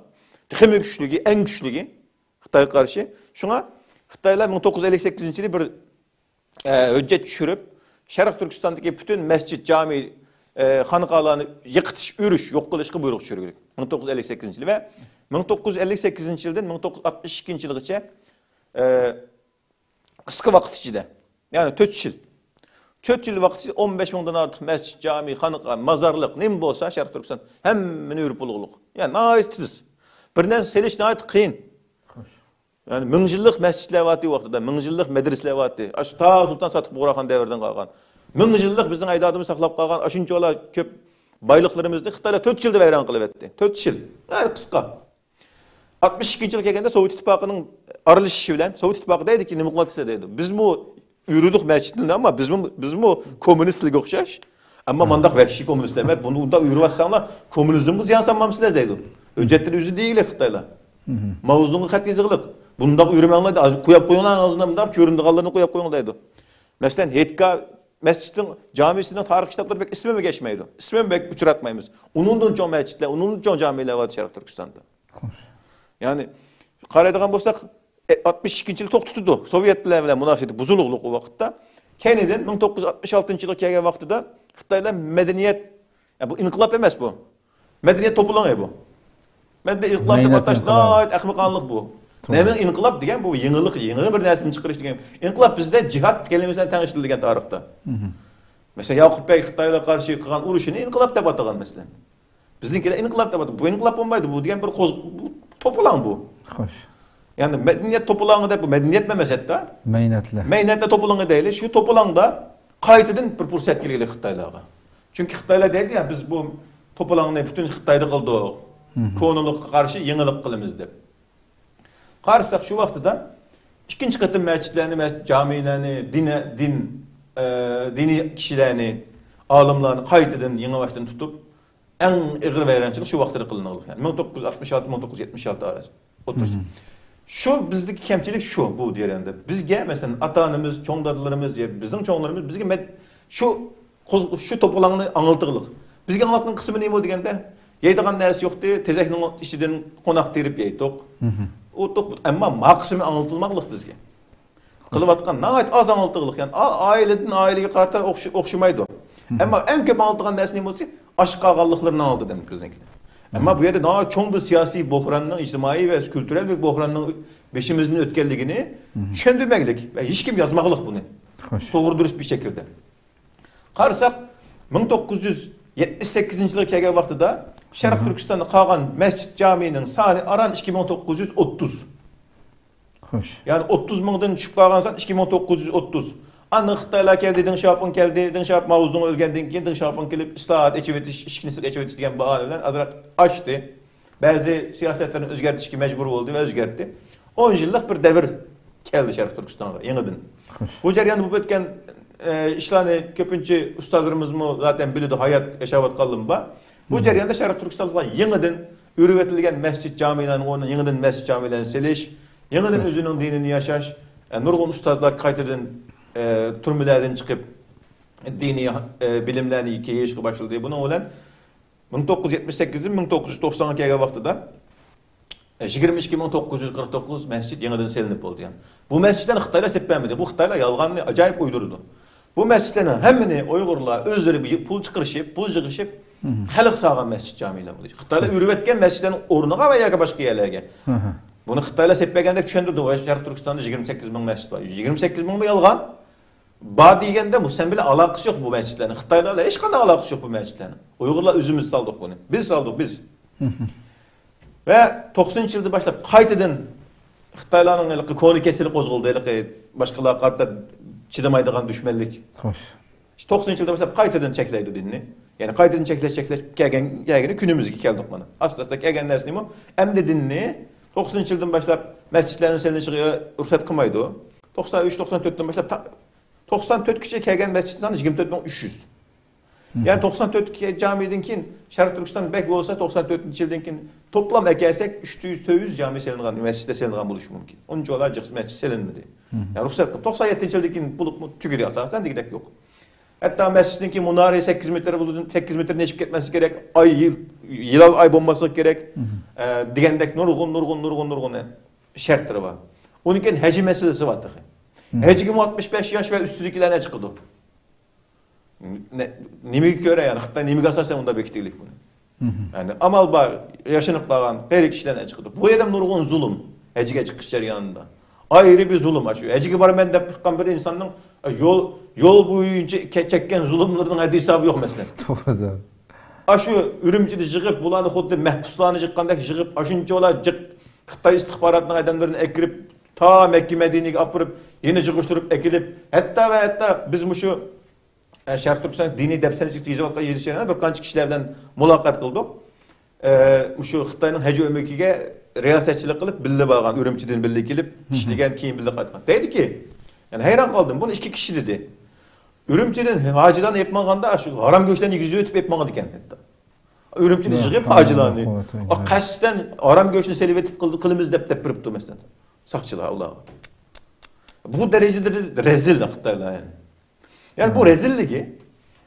Speaker 2: Texmi güçlügi, en güçlügi Xitoy qarshi. Şuna Xitoylar 1958 yılı bir hüccet düşürüp Şarkı Türkistan'daki bütün mescid, cami, xanqalarını yıkıtış, ürüş, yok kılışkı buyruk düşürüldü. 1958 yılı ve 1958 yıldan 1962 yılgacha kısa vakit içinde yani 4 yıl. 4 yıl vakit 15 mindən artıq mescid, cami, xanqa, mazarlık neyim bolsa Şarkı Türkistan hemmini yürüp bulğuluq. Yani nahayet tiz. Birden seliş nahayet kıyın. Yani 1000 yıllık mescidler vati vaxtida, 1000 yıllık medresler vati. Aş ta Sultan Sadık Buğra Han devrden qalğan. 1000 yıllık bizning ajdadımız saqlab qalğan aşınçı ola köp baylıqlarımızdı Xitaylar 4 yılda vayron qilib etdi. 4 yıl. Yani qisqa. 62 yıl kelgende Sovet İttifaqının aralışışı bilen Sovet İttifaqı deydi ki nima qilsa deydi. Biz bu yürüdük mescidinde ama biz bu komünistlik oxşaş. Ama mandaq vəhşi komünistlər bunu da yürüvəssanlar komünizmimiz yansanmamsızlar deydi. Öcetleri üzü değil Xitaylar. Mavzunu xat yazıqlıq. Bunda yürümənglər də qoyub qoyunlar ağzından bunda köründü qallarını qoyub qoyun deydi. Məsələn Hetka mescidin camisinin tarix kitapları pek ismi mi geçmeydi? İsmi mi pek uçuratmayımız? Onundan çoğu mescidler, onundan çoğu camiler vardı Şarkı Türkistan'da. Yani qaraydigan bolsak 62 yıl tok tutudu. Sovyetlerle münasebeti buzuluqluq o vaxtda. Kennedy'den 1966-yılı kelgen vaqtida Xitaylar medeniyet, bu inqilab emas bu. Medeniyet topulanı bu. Medeniyet inqilab deb atash nayt ahmoqonlik bu. Neme inqilab degan bu yenilik, yeni bir narsani chiqarish degan. Inqilab bizda jihad kelimasidan tanishtirilgan tarixda. Mesela Yakup Bey Xitaylarga qarshi qilgan urushini inqilab deb atagan mesela. Bizninkilar inqilab deb atagan. Bu inqilab bo'lmaydi, bu degan bir topulan bu.
Speaker 1: Xo'sh.
Speaker 2: Yani medeniyet topulanı da bu medeniyet emas hatta.
Speaker 1: Meynatli.
Speaker 2: Meynatda topulanı deyli. Şu topulanda qaytadan bir fursat keldi Xitaylarga. Çünkü Xitaylar deydi ya biz bu topulanı bütün Xitayda qildik. Konulikqa qarshi yenilik qilamiz deb. Qarsak şu vaqtida ikinci qatım məscidlərini, camilərini, dini kişilərini, alimlarni qaytadan yeni başdan tutup en ağır vayronchilik şu vaqtda qilinadi. Yani 1966-1976 arası. Şu bizdeki kemçilik şu bu diyerinde. Bizge mesela ata-anamız, çoğun dadılarımız diye bizim çoğunlarımız bizge şu topulanını anıltırlık. Bizge anlattığın kısmı neyim o degende? Yeydiğen neresi yoktu, tezekinin işçiden konak derip yeydik. Ama maksimum anıltılmaklık bizge. Kılıvatkan nayet az anıltırlık. Yani aileden aileye karta okşumaydı o. Ama en köp anıltılan neresi neyim olsa aşk ağallıklarını anıltı demek bizdekiler. Ama bu yerde daha çok bir siyasi bohranın, ictimai ve kültürel bir bohranın beşimizin ötkelliğini düşündürmeklik ve hiç kim yazmaklık bunu. Doğru dürüst bir şekilde. Qarsak 1978 yılı kelgen vaqtida Şarq Türkistan'da qalgan mescid caminin sani aran 2930.
Speaker 1: Xo'sh.
Speaker 2: Yani 30 mingdan tushib qalgan san 2930. Anı Xitaylar keldi, Deng Xiaoping keldi, Deng Xiaoping Mao Zedong ölgenden keyin Deng Xiaoping kelip islahat, eçivetiş, işkinislik eçivetiş degan bahane bilen azrak açtı. Bazı siyasetlerini özgertişki mecbur oldu ve özgertti. 10 yıllık bir devir keldi Şarq Türkistan'a, yeniden. Bu jarayonda bu ötken işlerini köpünçe ustazlarımız mı zaten bildi hayat yaşavat kaldım ba. Bu jarayonda Şarq Türkistan'a yeniden ürüvetilgen mescid camilerini, onun yeniden mescid camilerini seliş, yeniden özünün dinini yaşaş, nurgun ustazlar kaytırdan türmelerden çıkıp dini bilimlerini keyişe başladı. Buna olan 1978'den 1990'a kelgen vaqtida 22.949 mescid yeniden selinip oldu yani. Bu mescidlerini Xitaylar seppenmedi. Bu Xitaylar yalganını acayip uydurdu. Bu mescidlerin hemini Uygurlar özleri bir pul çıkarışıp, pul yığışıp halk sağan mescid camiler oldu. Xitaylar ürüvetken mescidlerin ornuğa veya başka yerlerge. Bunu Xitaylar seppegende düşündürdü. Şarq Türkistan'da 28 bin mescid var. 28 bin mi yalgan? Ba degende bu sen bile alakası yok bu mescidlerin. Xitaylarla hiç kadar alakası yok bu mescidlerin. Uygurlar özümüz saldık bunu. Biz saldık biz. Ve 90 yılda başlayıp qaytadan Xitaylarning konu kesili qozg'oldi. Başkalar qarta chidamaydigan düşmanlik.
Speaker 1: Xo'sh.
Speaker 2: 90 yılda başlayıp qaytadan çekildi dinni. Yani qaytadan çekileş kelgeni günümüzge keldik mana. Asta kelgen narsani bu. Emde dinni 90 yıldan başlayıp mescidlerin selinishiga ruxsat qilmaydi o. 93-94'ten başlayıp 94 kişi kelgen mescidin sani 24.300. Yani 94 camiden keyin Şarq Türkistan bek olsa 94 yıldan keyin toplam ekelsek 300 cami selingan, mescidde selingan buluş mümkün. Onuncu olacak mescid selinmedi. Yani ruhsat qilib 97 yıldan keyin bulup tükürü asasen degidek yok. Hatta mescidin ki munare 8 metre buludun 8 metre neşip ketmesi gerek. Ay bombası gerek. Digendek nurgun şartları var. Onun için heci meselesi var. Heci 65 yaş ve üstündekilerine çıkıldı. Nimik göre yani hatta nimik asasen onda bektilik bunu. Yani amal var yaşanıp kalan her kişilerine çıkıldı. Bu adam nurgun zulüm hecige çıkışlar yanında. Ayrı bir zulüm açıyor. Hecige var ben de bir insanın yol boyunca çekken zulümlerden hesabı yok mesela.
Speaker 1: Doğru.
Speaker 2: Aşı ürümçide jığıp bulanı xuddi mahpuslarını jıqqandek jığıp aşınca ola jıq Xitay istihbaratının adamlarını ekirip ta Mekke Medine'ye apırıp yeni jığıştırıp ekilip hatta biz bu şu Şarq Türkistan dini defterçilik tecrübatla yazışan bir qancha kişilerden mulakat kıldık. Şu Xitayning heci ömürkiga riyasetçilik kılıp bildi bağlan ürümçiden bildi kelip işlegen keyin bildi qaytgan. Deydi ki yani hayran kaldım. Bunu iki kişi dedi. Ürümçiden hacıdan yapmaganda şu haram göçlerini yüzü ötüp yapmadı iken hatta. Ürümçiden jığıp hacılarını. O kaçtan haram göçünü selivetip kılımız dep duruptu mesela. Sakçılar Allah. Bu derecede rezil Xitaylar yani. Yani bu rezilligi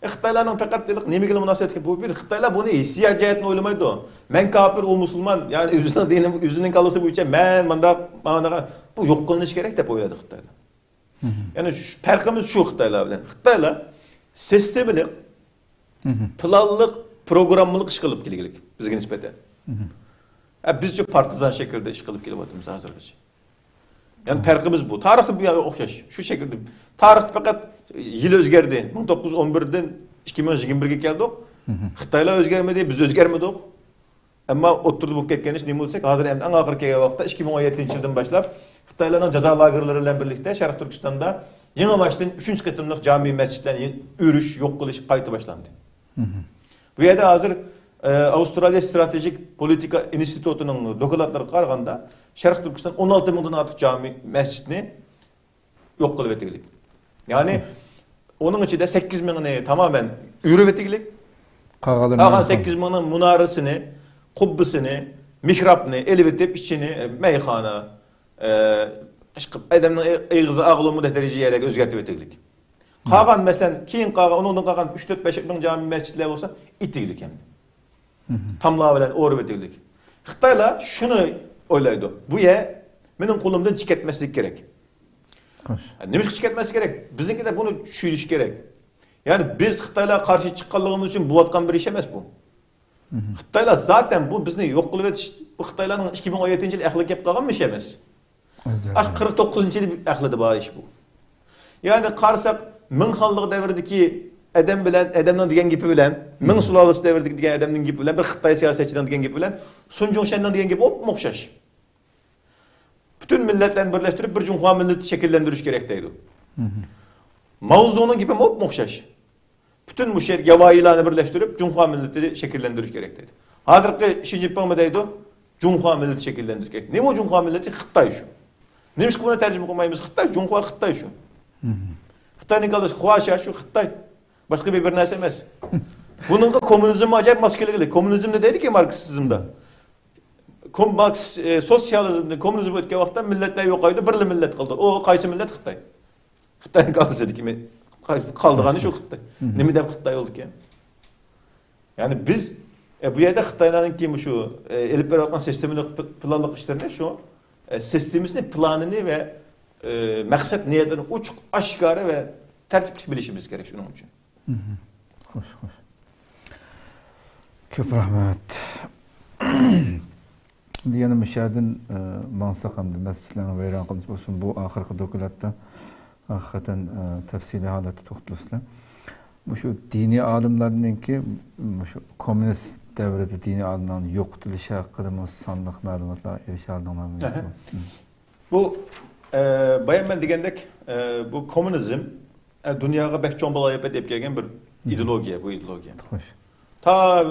Speaker 2: Xitaylarning fakat dedik nimeге münasebet bu bir Xitaylar bunu hissiyat cihetini oylamaydı o. Men kafir o musulman yani yüzünün kalısı bu için men manda bu yok kılınış gerek dep oyladı Xitaylar. Yani şu farkımız şu Xitaylar bilen. Xitaylar sistemlik, planlık, programlılık iş kılıp kelgelik bizge nispeten. Bizce partizan şekilde iş kılıp kelip atımız hazırgacha. Yani farkımız bu. Tarihte bu okşaş. Şu şekilde. Tarih fakat yıl özgerdi. 1911'den 2021'ge keldik. Xitaylar özgermedi, biz özgermedik. Ama oturdu bu ketken iş nima bolsak, hazır endi en ahirki vaqtda 2017-yildan başlap Xitaylarning jazo lagerlari bilan birlikte Sharq Turkistonda yangi başdan 3-nji qitimliq jami masjidlarni urish, yo'q qilish qayta boshlandi. Bu yerda hazır Avustraliya Stratejik Politika İnstitutu'nun dokladlariga qaraganda Sharq Turkiston 16 mingdan ortiq jami masjidni yo'q qilib etilgan. Yani onun içinde 8 mingini tamamen ürüp etilgan. Kalan 8 mingning munarasini, kubbisini, mihrabni elib etip içini meyxana, adamın eğizi ağlımı dereceye özgertip etilgan. Kalan mesela keyin kalan ondan kalan 3-4-5 ming jami masjidler olsa itilgan hem. Tamla bilen orup etilgan. Xitaylar şunu oylaydı. Bu ye mening qo'limdan chiqib ketmaslik kerak. Nima chiqib ketmaslik kerak? Bizniki de bunu tushunish kerak. Yani biz Xitaylar karşı çıqqanligimiz uchun bo'layotgan bir ish emas bu. Xitaylar zaten bu bizni yo'q qilib etish, bu Xitaylarning 2017-yil ahli kelib qolgan ish emas. 49-yil ahlida bor ish bu. Yani qarasak ming xonlik davridagi adam bilan adamning degan gapi bilan, ming sulolasi davridagi degan adamning gapi bilan bir Xitoy siyosatchining degan gapi bilan Sun Yat-senning degan gapi o'xshash. Bütün milletlerini birleştirip bir cumhur milleti şekillendiriş gerek deydi. Mavzu'nun gibi o'xshash. Bütün bu şey yavayilarını birleştirip cumhur milleti şekillendiriş gerek deydi. Hazırki Xi Jinping mi deydi? Cumhur milleti şekillendiriş gerek. Ne bu cumhur milleti? Xitoy şu. Neymiş ki buna tercüme kılmayımız? Xitoy, cumhur Xitoy şu. Xitoy'nin kalışı Huaşa şu Xitoy. Başka bir narsa emas. Bunun da komünizm acayip maskeleri. Komünizm ne dedi ki Marksizmda? Marx sosyalizmni, komünizm o'tgan vaqtda millatlar yo'qaydi, birli millat qildi. O qaysi millat? Xitoy. Xitoyning qoldi dediki, qoldigani shu Xitoy. Nima deb Xitoy oldi ekan? Yani biz bu yerda Xitoylarninki shu elib berayotgan sistemlik planlıq işlerini şu sistemimizning planini ve maqsad niyatlarini ochiq, oshkora ve tertipli bilishimiz kerak shuning uchun.
Speaker 1: Xo'sh. Ko'p rahmat. Yana müşahidin mansak hamda masjidlarni vayron qilish bo'lsin, bu oxirgi dokladda hakikaten tafsili holatda to'xtalibsizlar. Shu diniy olimlarninki shu kommunist davrida diniy olimlarning yo'qotilishi haqida sonliq ma'lumotlar erisha oldinglarmi?
Speaker 2: Bu bayan ben degandek bu komünizm dunyoga bek cho'ng baloyib deb kelgan bir ideologiya, bu ideologiya.
Speaker 1: Xo'sh.
Speaker 2: Ta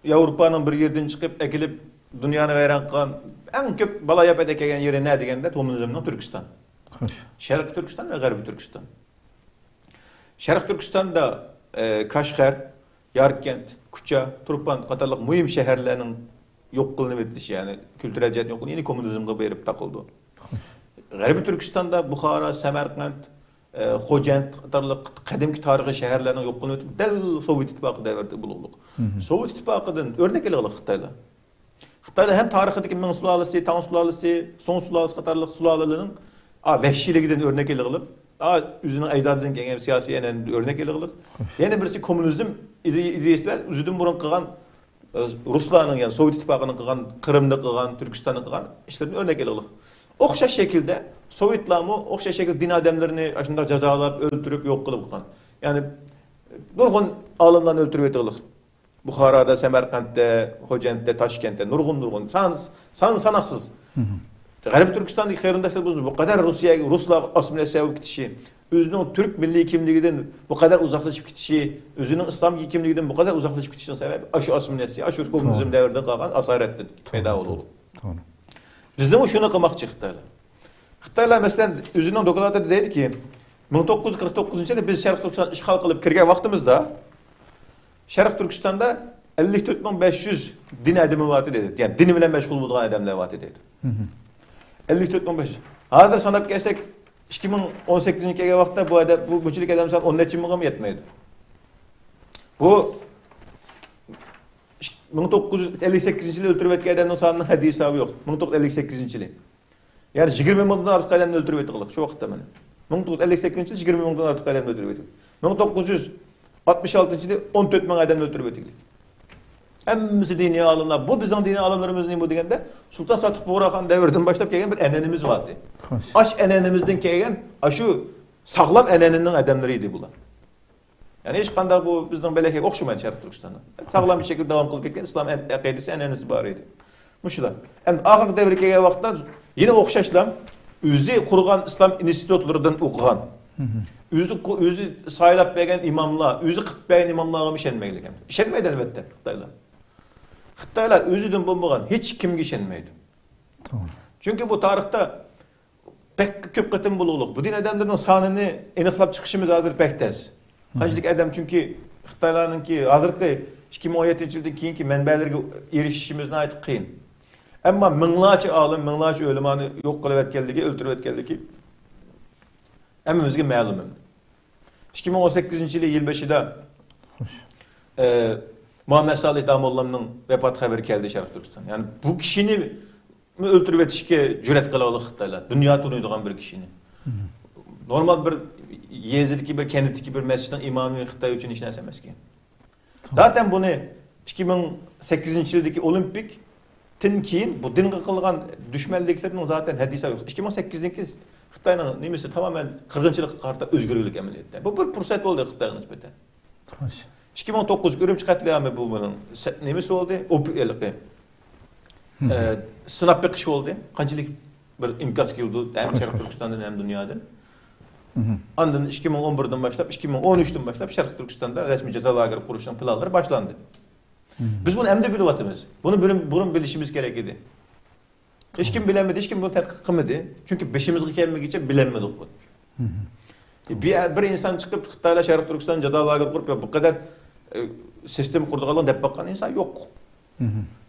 Speaker 2: Yevropaning bir yerdan chiqib ekilib dünyani vayron qilgan eng ko'p baloyib kelgan yeri ne deganda komünizmning Turkiston.
Speaker 1: Xo'sh.
Speaker 2: Sharq Turkiston ve G'arbiy Turkiston. Sharq Turkistonda Kashgar, Yarkent, Kucha, Turpan qatorliq muhim shaharlarning yo'q qilinib etishi, ya'ni kulturel jihatdan yo'q qilinib, kommunizmga berib taqildi. G'arbiy Turkistonda Buxoro, Samarqand, Xo'jand qatorliq qadimki tarixiy shaharlarning yo'q qilinib etib, dal Sovet ittifoqi davrida bo'ldi. Sovet ittifoqidan o'rnak olgan Xitoylar. Xitoylar hem tarixidagi Ming sulolasi, Tang sulolasi, Song sulolasi qatorliq sulolalarning vahshiyligidan o'rnak olib, üzünün ecdadından gelen siyasi örnek eliğilik. Yani birisi komünizm ideyistler üzüdün burun kılan Ruslarının yani Sovyet İttifakı'nın kılan, Kırım'da kılan, Türkistan'ın kılan işlerin örnek eliğilik. Okşaş şekilde Sovyetlarımı okşaş şekilde din adamlarını aşında cezalap, öldürüp yok kılıp kılan. Yani nurgun alımdan öldürüp edilik. Bukhara'da, Semerkant'te, Hocent'te, Taşkent'te, nurgun, sanaksız. G'arbiy Turkistondagi qarindoshlarimiz bu kadar Ruslar assimilyatsiya bo'lib ketishi, o'zining Türk milliy kimligidan bu kadar uzoqlashib ketishi, o'zining islom kimligidan bu kadar uzoqlashib ketishining sababi shu assimilyatsiya, shu kommunizm davrida qolgan asoratdan paydo bo'ldi.
Speaker 1: To'g'ri.
Speaker 2: Bizda shuni qilmoqchi Xitoylar. Xitoylar masalan o'zining dokladida deydiki, 1949-yilda biz Sharq Turkistonni ishg'ol qilib kirgan vaqtimizda Sharq Turkistonda 54.500 din adamı var dedi. Yani din bilen meşgul bo'lgan adamlar var dedi. 54.500. Hazır sanab kelsek 2018-yilgi vaqtda bu buchilik adam son 10 necha mingga yetmaydi. Bu 1958-yilda o'ltirib etgan adamning sonining haddi hisobi yo'q. 1958-yili. Yani 20 mingdan ortiq adamni o'ltirib etdilar shu vaqtda mana. 1958 yılı 20 mingden artık adam öldürüp edik. 1966 yılı 14 ming adam öldürüp edik. Hemmisi dini alımlar. Bu bizim dini alımlarımız ne bu degende? Sultan Satık Buğrakan devirden başlap kelgen bir enenimiz vardı. Aş enenimizden kelgen, aşı sağlam eneninin adamlarıydı bular. Yani hiç kanda bu bizden belki okşumaydı Şarkı Türkistan'da. Sağlam bir şekilde devam kılıp ketken İslam akidesi enenisi var idi. Muşular. Hem ahir devri kelgen vaqtda yine okşaşlam özü kurgan İslam institutlarından okugan. Özü saylap bergen imamlar, özü qıp bergen imamlarga işenmeylik. İşenmeydi elbette Xitaylar. Xitaylar özüdün bulmagan hiç kimge işenmeydi.
Speaker 1: Tamam.
Speaker 2: Çünkü bu tarihte pek köp qıtım bululuk. Bu din adamlarının sanını eniqlap çıkışımız hazır pek tez. Qanchalik adam çünkü Xitaylarnınki hazırki 2017-yildan keyinki manbalarga erişishimizni aytib qiyin. Ama minglarcha alim, minglarcha ulamani yo'q qilib etganligi, o'ltirib etganligi hammamizga ma'lum. 2018-yil yil boshida Muhammed Salih Damolla'nın vefat haberi geldi Şarkı Türkistan. Yani bu kişini öldürüp etişke cüret kılalık Xitaylar. Dünya tanıydıgan bir kişini. Normal bir Yezid'deki bir kendideki bir mescidin imamı Xitay için iş näse ki. Zaten bunu 2008 yıldaki olimpik keyin bu dinge kılgan düşmanlıklarının zaten hadise yok. 2008'deki Xitayning nemesi tamamen kırgınçılık karta özgürlük ameliyatı. Bu bir fırsat oldu Xitayga nispeten. 2009 Ürümçi katliamı bu bunun nemesi oldu? Opiyeliki. Sınap bir kış oldu. Qanchalik bir imkas geldi hem Şarkı Türkistan'dan hem dünyadan. Andın 2011'den başlap 2013'ten başlap Şarkı Türkistan'da resmi ceza lageri kuruluşunun planları başlandı. Biz bunu emde bilip atımız. Bunu bilişimiz gerek idi. Hiç kim bilemedi, hiç kim bunu tetkik kılmadı. Çünkü beşimizge kelmek için bilemedik bu. Bir insan çıkıp Xitaylar Şarkı Türkistan ceza lageri kurup bu kadar sistem kurduğalan dep bakkan insan yok.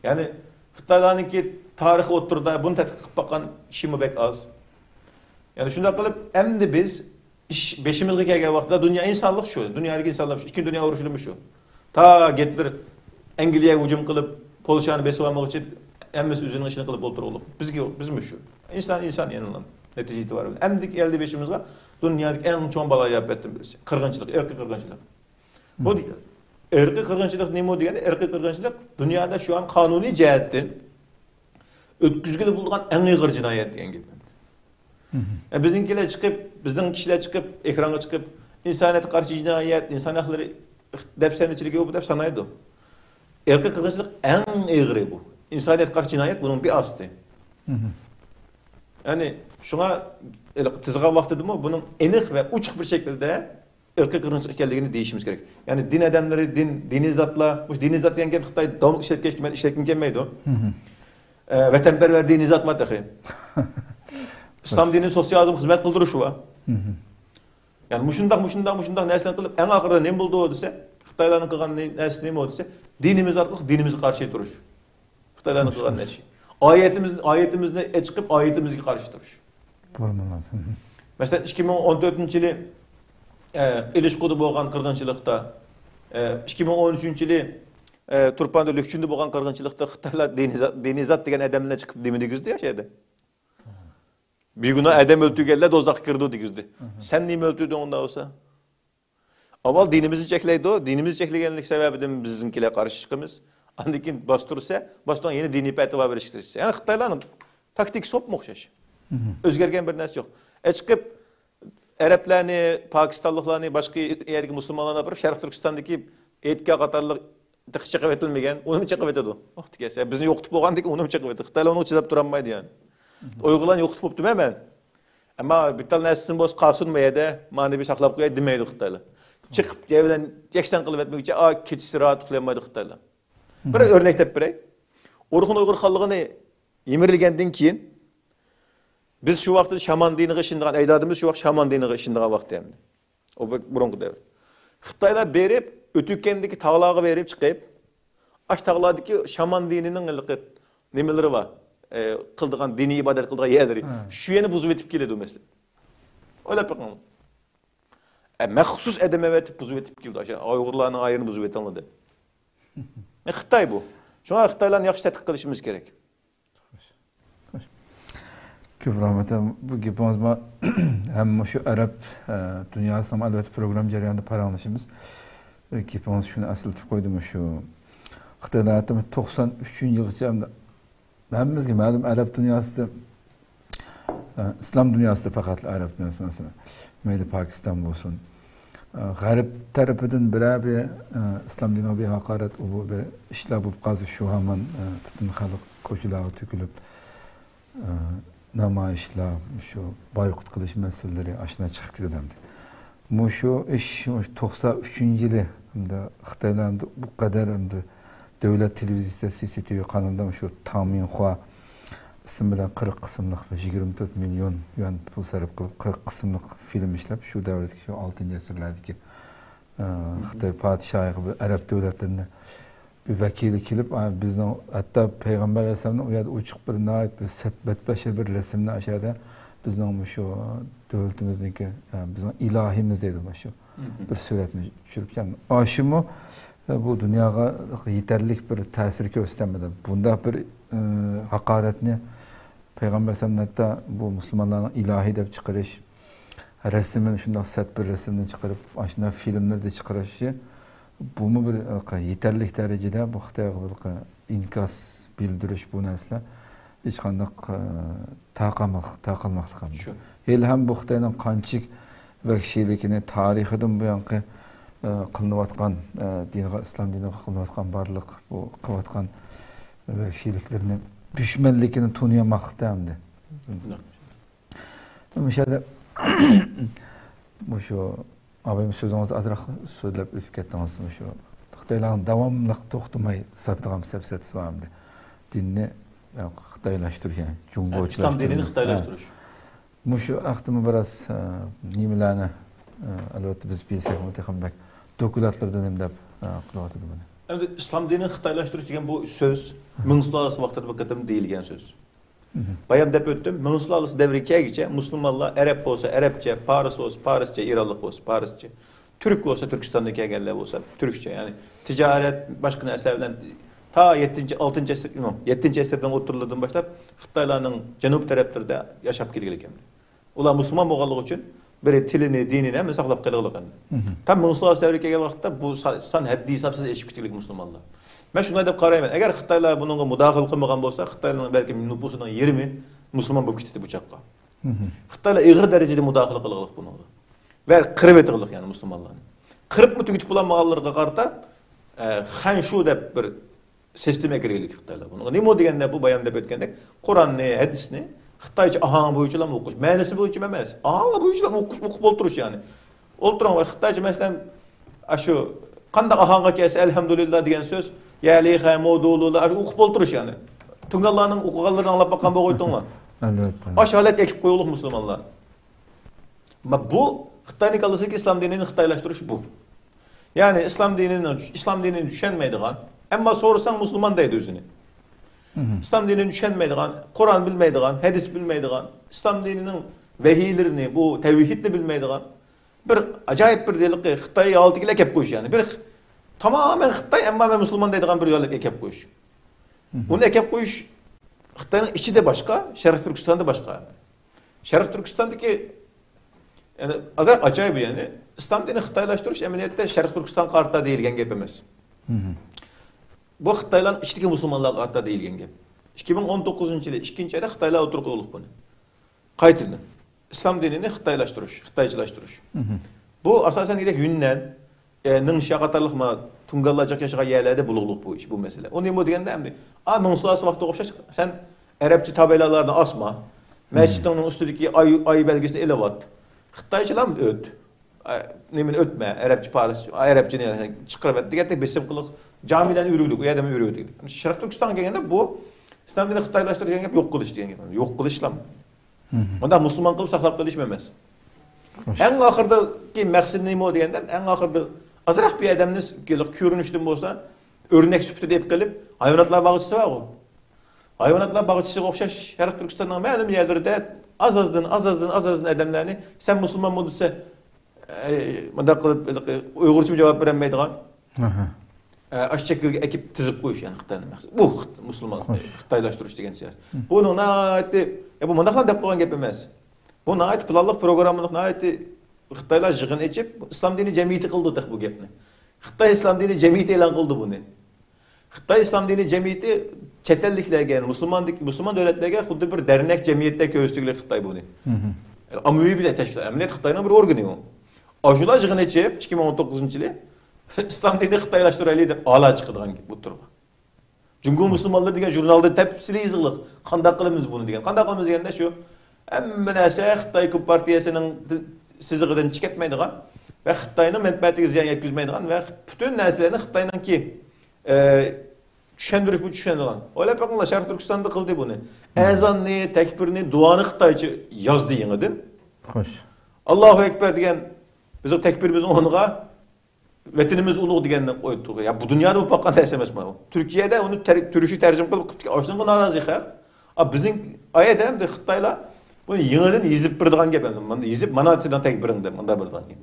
Speaker 2: Yani Xitaylarnınki tarihi oturda bunu tetkik kılıp bakkan kişi bek az. Yani şunda kılıp emdi biz beşimizge kelgen vaqtda dünya insanlık şu, dünyadaki insanlık şu, iki dünya uğraşılımı şu. Ta getler Angliyaga hücum kılıp Polşanı besip almak için emmesi üzerine işini kılıp oturuluk. Bizmi şu. İnsan yanılan netice itibariyle. Emdik elde beşimizge dünyadaki en çoğun balayı yapettim birisi. Kırgınçılık, erki kırgınçılık. Bu erki kırgınçılık neymi o degende? Erki kırgınçılık dünyada şu an kanuni cihetten ötküzgülü bulduğun en iğir cinayet diyen gibi. Yani bizimkiler çıkıp, bizden kişiler çıkıp, ekrana çıkıp insaniyete karşı cinayet, insan hakları depsenliçiligi bu dep sanaydı. Erki kırgınçılık en iğri bu. İnsaniyet karşı cinayet bunun bir aslı. Yani şuna tızga vakti değil mi? Bunun enik ve uçuk bir şekilde erki kırgınçılık ekenligini değişimiz gerek. Yani din adamları, dini zatla, bu dini zat diyen Xitay davam işletkim gelmeydi o. Vatanperver dini zat var dahi. İslam dininin sosyalizm hizmet kıldırışı var. Yani muşundak neslen kılıp en ahırda ne buldu o dese, Xitayların kılgan nesli ne o dese, dinimiz artık dinimizi karşı duruş. Xitayların kılgan nesli. Ayetimizde çıkıp ayetimizge karşı duruş. Mesela 2014 yılı ilişkudu boğan kırgınçılıkta, 2013 yılı Turpan'da lükçünde boğan kırgınçılıkta Xitaylar denizat degen adamla çıkıp demini güzdü ya şeyde. Bir gün adam öldürgelle dozak kırdı digizdi. Sen niye öldürdün onda olsa? Aval dinimizi çekleydi o. Dinimizi çeklegenlik sebebinden bizimkiler karşı çıkımız. Andikin bastırırsa, bastıran yeni dini petva veriştirirse. Yani Xitaylarning taktik sopma okşaş. Özgergen bir narsa yok. Çıkıp Araplarni, Pakistanlıklarni, başka yerdeki Müslümanlarni bir Şarkı Türkistan'daki etki qatarlıq çıkıp etilmegen, onu mu çıkıp etedi? Oh dikese, bizni yoqtib bolgandik, onu mu çıkıp etedi? Xitaylar onu çizip duranmaydı yani. Uygulan yoqtib boluptu hemen. Ama bir tal nässin boz qasunmaydı, manevi saqlap qo'yay demeydi Xitaylar. Çıkıp bilan yeksan qilib etmekçe keçisi rahat uxlayamaydı Xitaylar. Bir örnek dep berey. Urxun Uygur xalqını yemirilgenden keyin biz şu vaqtda şaman diniga işindigan ajdadımız şu vaqt şaman diniga işindigan vaqt endi. O burunqu devr. Xitaylar berip ötükendeki tağlağı berip çıkıp aş tağlardaki şaman dininin nemeleri var. Kıldıgan dini ibadet kıldıgan yerleri. Şu yeni buzup etip keledi o mesele. Öyle bakın. Məxsus edem etip buzup etip keldi. Uygurlarning ayırını buzup ete aldı. Xitay bu. Şuna Xitaylarni yaxşı tədqiq qilishimiz gerek.
Speaker 1: Köp rahmet. Bu gepimiz hem şu Arap dünyasının elbette program jarayonida paranlaşımız. Gepimiz şunu asıltıp koydum şu. Xitoylarning 93-yilgacha hammamizga ma'lum Arab dunyosida islom dunyosida faqat Arab dunyosi masalan mayli Pokiston bo'lsin. G'arb tarafidan bir islom diniga bir haqorat u bir ishlar bo'lib qolsa shu hamon butun xalq ko'chalarga to'kilib namoyishlar shu boyqut qilish masalalari ashuna chiqib ketadi. Shu ish 93-yili Xitoylarda bu qadar Devlet televiziyasida CCTV kanalında şu Taminhua ismi bilan 40 qismliq 24 milyon yuan pul sarf qilib 40 qismliq film ishlab shu davrdagi shu 6-asrlardagi Xitoy podshohi Arab davlatlarini bir vakili kelib bizning hatto payg'ambar alayhisolamning u yerda ochiq bir nihoyat bir satbatbashir bir rasmni aşağıda bizning shu davlatimizniki bizning ilohimiz deydi shu bir suratni tushirib chiqargan. Shu bu dünyaya yeterlik bir ta'sir ko'rsatmadi. Bunda bir haqoratni Peygamber Aleyhisselam'da bu Müslümanların ilahi deb chiqarish, rasmini shunday sat bir rasmni chiqarib, ashuna filmlarda chiqarishi bu mu bir yeterlik derecede bu Xitoyga inkas bildirish bu narsa hech qanday taqilmoqlik. Shu. El ham bu Xitoyning qanchalik vahshiyligini tarixidan bu yanqi qılınıvatqan islom diniga qılınıvatqan barliq bu qilayotgan vahshiyliklarni düşmanligini tuniyamoqda hamda. O'shada shu abim so'zingizni azroq so'zlab o'tib ketdingiz shu Xitoylarning davomli to'xtamay satadigan sabsat hamda dinni xitoylashtirgan, jumbochilashtirish. İslam dinini xitoylashtirish. Shu vaqtda biroz nimalarni albatta biz bilsak muhtaxambak dokumentlardan hem de qılavatdı bunu.
Speaker 2: Endi islom dinini xitoylashtirish degan bu so'z mingsulalasi vaqtida vaqtim deyilgan so'z. Bayam deb o'tdim, mingsulalasi davriga kelguncha musulmonlar Arab bo'lsa Arabcha, Faris bo'lsa Farischa, Ironlik bo'lsa Farischa, Türk bo'lsa Turkistondan kelganlar bo'lsa Turkcha, ya'ni tijorat boshqa narsalar bilan ta 7-asrdan o'tirlardan boshlab Xitoylarning janub taraflarida yashab kelgan ekan. Ular musulmon bo'lganligi uchun bir tilini, dinini hem saqlab qolgan. Tam Musulmon davriga kelgan vaqtda bu son haddi hisobsiz eshib ketgan musulmonlar. Men shunday deb qarayman. Agar Xitoylar bunga mudoxil qilmagan bo'lsa, Xitoyning balki nufusining 20 musulmon bo'lib ketdi bu chaqqa. Xitoylar ig'ir darajada mudoxil qilgan bunga. Va qirib etganlik ya'ni musulmonlarni. Qirib mu tugitib bo'lmaganlarga qarata xan shu deb bir sistemaga kirganlik Xitoylar bunga. Nima deganda bu bayon deb o'tgandek, Qur'onni, hadisni Xitoycha ahang bo'yicha o'qish, ma'nosi bo'yicha emas. Ahang bo'yicha o'qib o'tirish ya'ni. O'ltiran va Xitoycha masalan shu qanday ahangga kelsa alhamdulillah degan so'z, ya'li hamdulillah o'qib o'tirish ya'ni. Tungallarning o'qiganlarini anglab boqqan bo'g'oydinglar. Albatta. Ash holatga kelib qo'yuliq musulmonlar. Bu Xitoyning qalasiga islom dinini xitoylashtirish bu. Ya'ni islom dinini tushunmaydigan, ammo so'rasang musulmon deydi o'zini. İslam dinini düşünmeydiğin, Kur'an bilmeydiğin, hadis bilmeydiğin, İslam dininin vehiylerini, bu tevhidini bilmeydiğin bir acayip bir delik ki Xitay'ı altı ile kep koyuş yani. Bir tamamen Xitay ama ben Müslüman dediğin bir yolla ekep koyuş. Bunu ekep koyuş Xitay'ın içi de başka, Şerq Türkistan'da başka. Şerq Türkistan'daki yani acayip yani İslam dinini Xitaylaştırış emniyette Şerq Türkistan kartta değilgen gepemez. Bu Xitoylarning ichidagi musulmonlar qarta deyilgan gap. 2019-yili 2-oyda Xitoylar o'tirib qo'ydik buni. Qaytirdi. Islom dinini xitoylashtirish, xitoychilashtirish. Bu asosan gidek Yunnan, Ningxia qatorliq Tungallarcha yashagan yerlarda bulug'liq bu ish, bu masala. U nima deganda endi, mingsulasi vaqtga o'xshash sen arabcha tabelalarni osma. Masjidning ustidagi ay belgisini elovat. Xitoychilar o't. Nimin ötme, Arapça Paris, Arapça ne çıkarıp degende besim qiliq camilerin yürüdük, o yerden yürüdük. Şerq Türkistan gelende bu İslam dinini xitoylashtirish degan gap yo'q qilish degan gap. Yo'q qilishlam. Unda musulmon qilib saqlab qolishma emas. Eng oxirdagi maqsad nima deganda, eng oxirda azroq bir odamni ko'rinishdan bo'lsa, o'rnak sifatida deb qilib, hayvonotlar bag'chisi bor. Hayvonotlar bag'chisiga o'xshash Şerq Türkistanning ma'lum yerlarida azazdan odamlarni sen musulmon bo'lsa manda qilib Uyg'urcha javob bermaydigan. Aş şekilde ekip tizip koyuş yani Xitoyning maqsadi. Bu musulmon xitoylashtirish degan siyosat. Buni nati bu mındaqlan dep qo'ygan gap emas. Bu nəhayət planlıq programlıq nəhayət Xitaylar yığın içib İslam dini cemiyeti qıldı bu gapni. Xitay İslam dini cemiyeti elan qıldı bunu. Xitay İslam dini cemiyeti çetelliklerge, Müslüman devletlerge xuddi bir dernek cemiyette köstüklü Xitay bunu. Amüvi bir teşkilat, emniyet Xitay'nın bir organi o. Aşular yığın içib 2019 yılı İslam dini Xitaylaştıraylı dep ala çıkıdığan bu turga. Cumhur Müslümanlar degan jurnalda tepsili yazılıq. Qandaq qılımız bunu degan. Qandaq qılımız degende şu. Hamma narsa Xitoy Ko'p partiyasining sizig'idan chiqatmaydigan va Xitoyning menfaatiga ziyon yetkazmaydigan va butun narsalarni Xitoyninki tushunadigan. O'ylab boqinglar, Sharq Turkistonda qildi buni. Azonni, takbirni, duoni Xitoycha yozdi yangidan.
Speaker 1: Xo'sh.
Speaker 2: Allohu akbar degan biz o takbirimizni o'rniga vatanimiz ulug' degandan qo'ydik. Ya bu dunyoda bu boqqan narsa emas bu. Turkiyada uni turkiy tarjima qilib qildik. Oshunga norozi xalq. Bizning oyada ham Xitoylar buni yangidan yezib birdigan gap endi. Mana yezib manatidan takbirinde manda birdigan gap.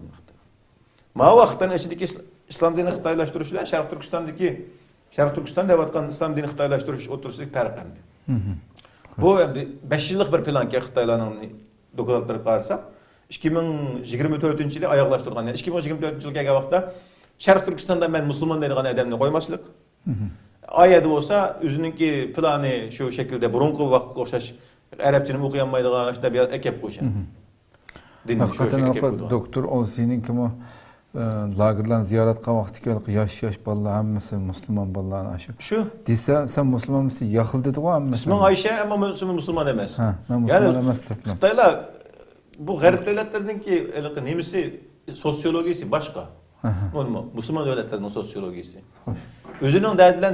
Speaker 2: Ma vaqtdan ichidagi islom dinini xitoylashtirish bilan Sharq Turkiston deyotgan islom dinini xitoylashtirish o'tirishlik farq endi. Bu endi 5 yillik bir planga Xitoylarning dokladlariga qarasak 2024-yili oyoqlashtirgan. 2024-yilga kelgan vaqtda Sharq Turkistonda men musulmon deydigan odamni qo'ymaslik. Ayada bo'lsa o'zininki plani shu shaklda burunqi vaqtga o'xshash arabchani o'qiyamaydigan tabiat ekib qo'ygan.
Speaker 1: Hakikaten doktor Olsin'in kimi lagerlarni ziyorat qilgan vaqtda yosh bolalar hammasi musulmon bolalarni aşı.
Speaker 2: Shu.
Speaker 1: Desa, sen musulmon misin? Yaxil dedi o hammasi.
Speaker 2: İsmim Ayşe ama musulmon emas.
Speaker 1: Ha, men musulmon emas debman.
Speaker 2: Xitoylar bu g'arb davlatlarininki nemisi sosyologiyasi boshqa. Musulmon davlatlarning sosyologiyasi. O'zining dadidan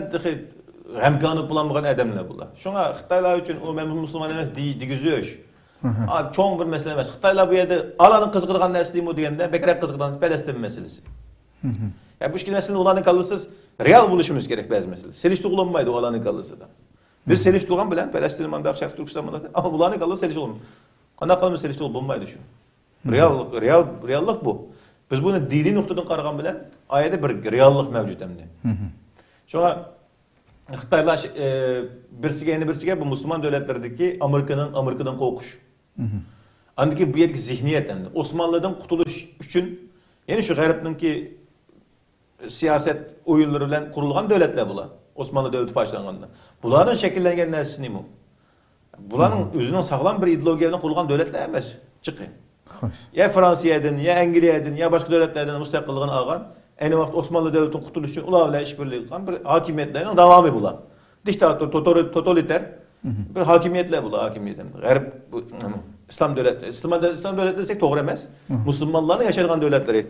Speaker 2: g'amkonib bulanmagan odamlar bular. Shunga Xitoylar uchun u men musulmon emas degizish. Cho'ng bir masala emas. Xitoylar bu yerda Allahning qiziqadigan narsa deymi deganda bekrak qiziqadigan Falastin masalasi. Ya bu masalani ularning kallasiz real bo'lishimiz kerak ba'zi masala. Selishti ulanmaydi ularning kallasida. Biz selishti olgan bilan Falastin mandaq Sharq Turkiston mandaq ama ularning kallasi selishti olmaydi. Qanday qilamiz selishti bo'lmaydi shu. Reallik bu. Biz buni diniy nuqtadan qaragan bilan oyada bir reallik mavjud endi. Shunga Xitoylar birsiga bu musulmon davlatlaridagi Amerikadan qo'rqish. Andiki bu yerdagi zihniyat endi Osmonlardan qutulish uchun, ya'ni shu g'arbninki siyosat o'yinlari bilan qurilgan davlatlar bular. Osmonli davlati boshlanganda. Bularning shakllangan narsasi nima? Bularning o'zining sog'lom bir ideologiya bilan qurilgan davlatlar emas. Chiqing. Ya Fransiyadan, ya Angliyadan, ya boshqa davlatlardan mustaqilligini olgan, ayni vaqt Osmonli davlatining qutulishi uchun ular bilan ishbirlik qilgan bir hokimiyatlarning davomi bular. Diktator, totaliter bir hokimiyatlar bular, hokimiyatlar. G'arb bu İslam devleti desek to'g'ri emas. Musulmonlarning yashagan davlatlari,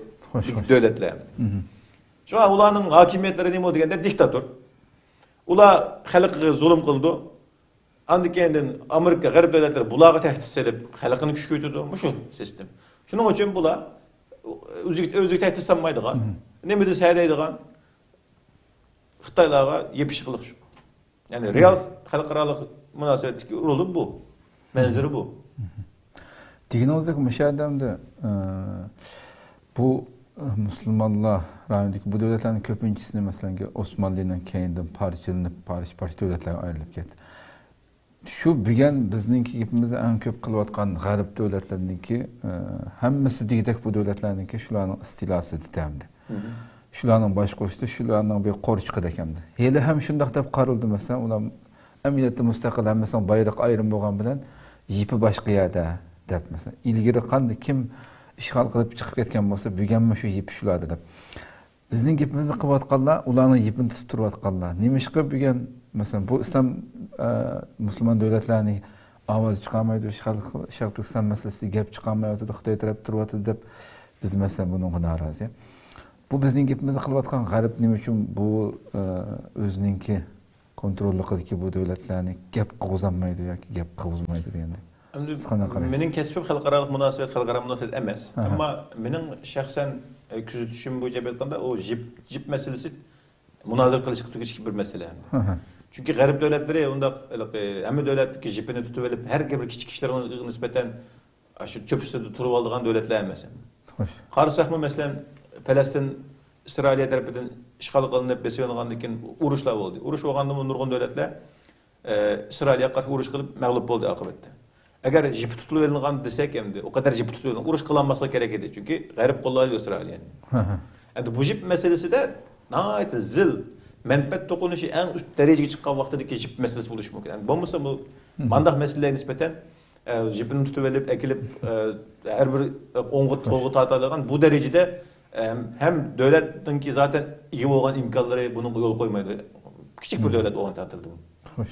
Speaker 2: davlatlar. Şu an ularning hokimiyatlari nima deganda diktator. Ular xalqqa zulm qildi. Andikendan Amerika g'arb davlatlari bularga tahdid solib, xalqini kuch ko'tardi. Shu sistem. Shuning uchun bular o'ziga tahdid solmaydigan, nima desa deydigan Xitoylarga yepishqilik shu. Yani real xalqaro munosabatdagi roli bu. Manzari bu.
Speaker 1: Diginozlik müşahedemde bu Müslümanlar rayonundaki bu devletlerin köpüncüsünü mesela Osmanlı'nın keyindan parçalanıp parça devletlerine ayrılıp gitti. Şu bilgen bizninki gibimizde en köp kılıvatkan garip devletlerinki hemmesi digidek bu devletlerinki şularının istilası ditemdi. Şularının baş koştu, şularının bir korçukı dekemdi. Hele hem şundak dep qarıldı mesela, ular emniyette müstakil hem mesela bayrak ayrım boğan bilen jipi başka yerde dep mesela. İlgiri qandı kim işgal qilib chiqib ketgan bo'lsa, buganmi shu yip shulardi deb. Bizning gapimizni qilayotganlar, ularning yipini tutib turayotganlar. Nima ish qilib bugan, masalan, bu islom musulmon davlatlarining ovoz chiqarmaydi, Sharq Turkiston masalasida gap chiqarmaydi, Xitoy taraf turyapti deb biz masalan bunga norozi. Bu bizning gapimizni qilayotgan g'arb nima uchun bu o'zininki kontrolli qildiki bu davlatlarni gap qilg'izmaydi yoki gap qilg'izmaydi deganda.
Speaker 2: Mening kasbim xalqaro munosabat emas. Ammo mening shaxsan kuzatishim bo'yicha aytganda o jip masalasi munozara qilishga tegishli bir masala. Chunki g'arb davlatlari unda hamma davlatniki jipini tutib olib, har bir kichik ishlarga nisbatan shu cho'pisida turib olgan davlatlar emas. Qarasaqmi masalan Falastin İsrailiya tarafidan ishg'ol qilinib besyongandan keyin urushlar bo'ldi. Urush bo'lganda nurg'un davlatlar İsrailiyaga qarshi urush qilib mag'lub bo'ldi oqibatda. Eğer jipi tutulup elingan desek endi, o kadar jipi tutulup uruş kılanmasa gerek edi. Çünkü garip kolları İsrail yani. Endi bu jip meselesi de nayet zil, menfaat dokunuşu en üst dereceye çıkan vaxtdaki jip meselesi buluş mümkün. Yani bombusa bu mandak meselelere nispeten jipini tutup elip, ekilip her bir oğut atarlagan bu derecede hem devletin ki zaten iyi olan imkanları bunun yol koymaydı. Küçük bir devlet oğut atırdı.
Speaker 1: Hoş.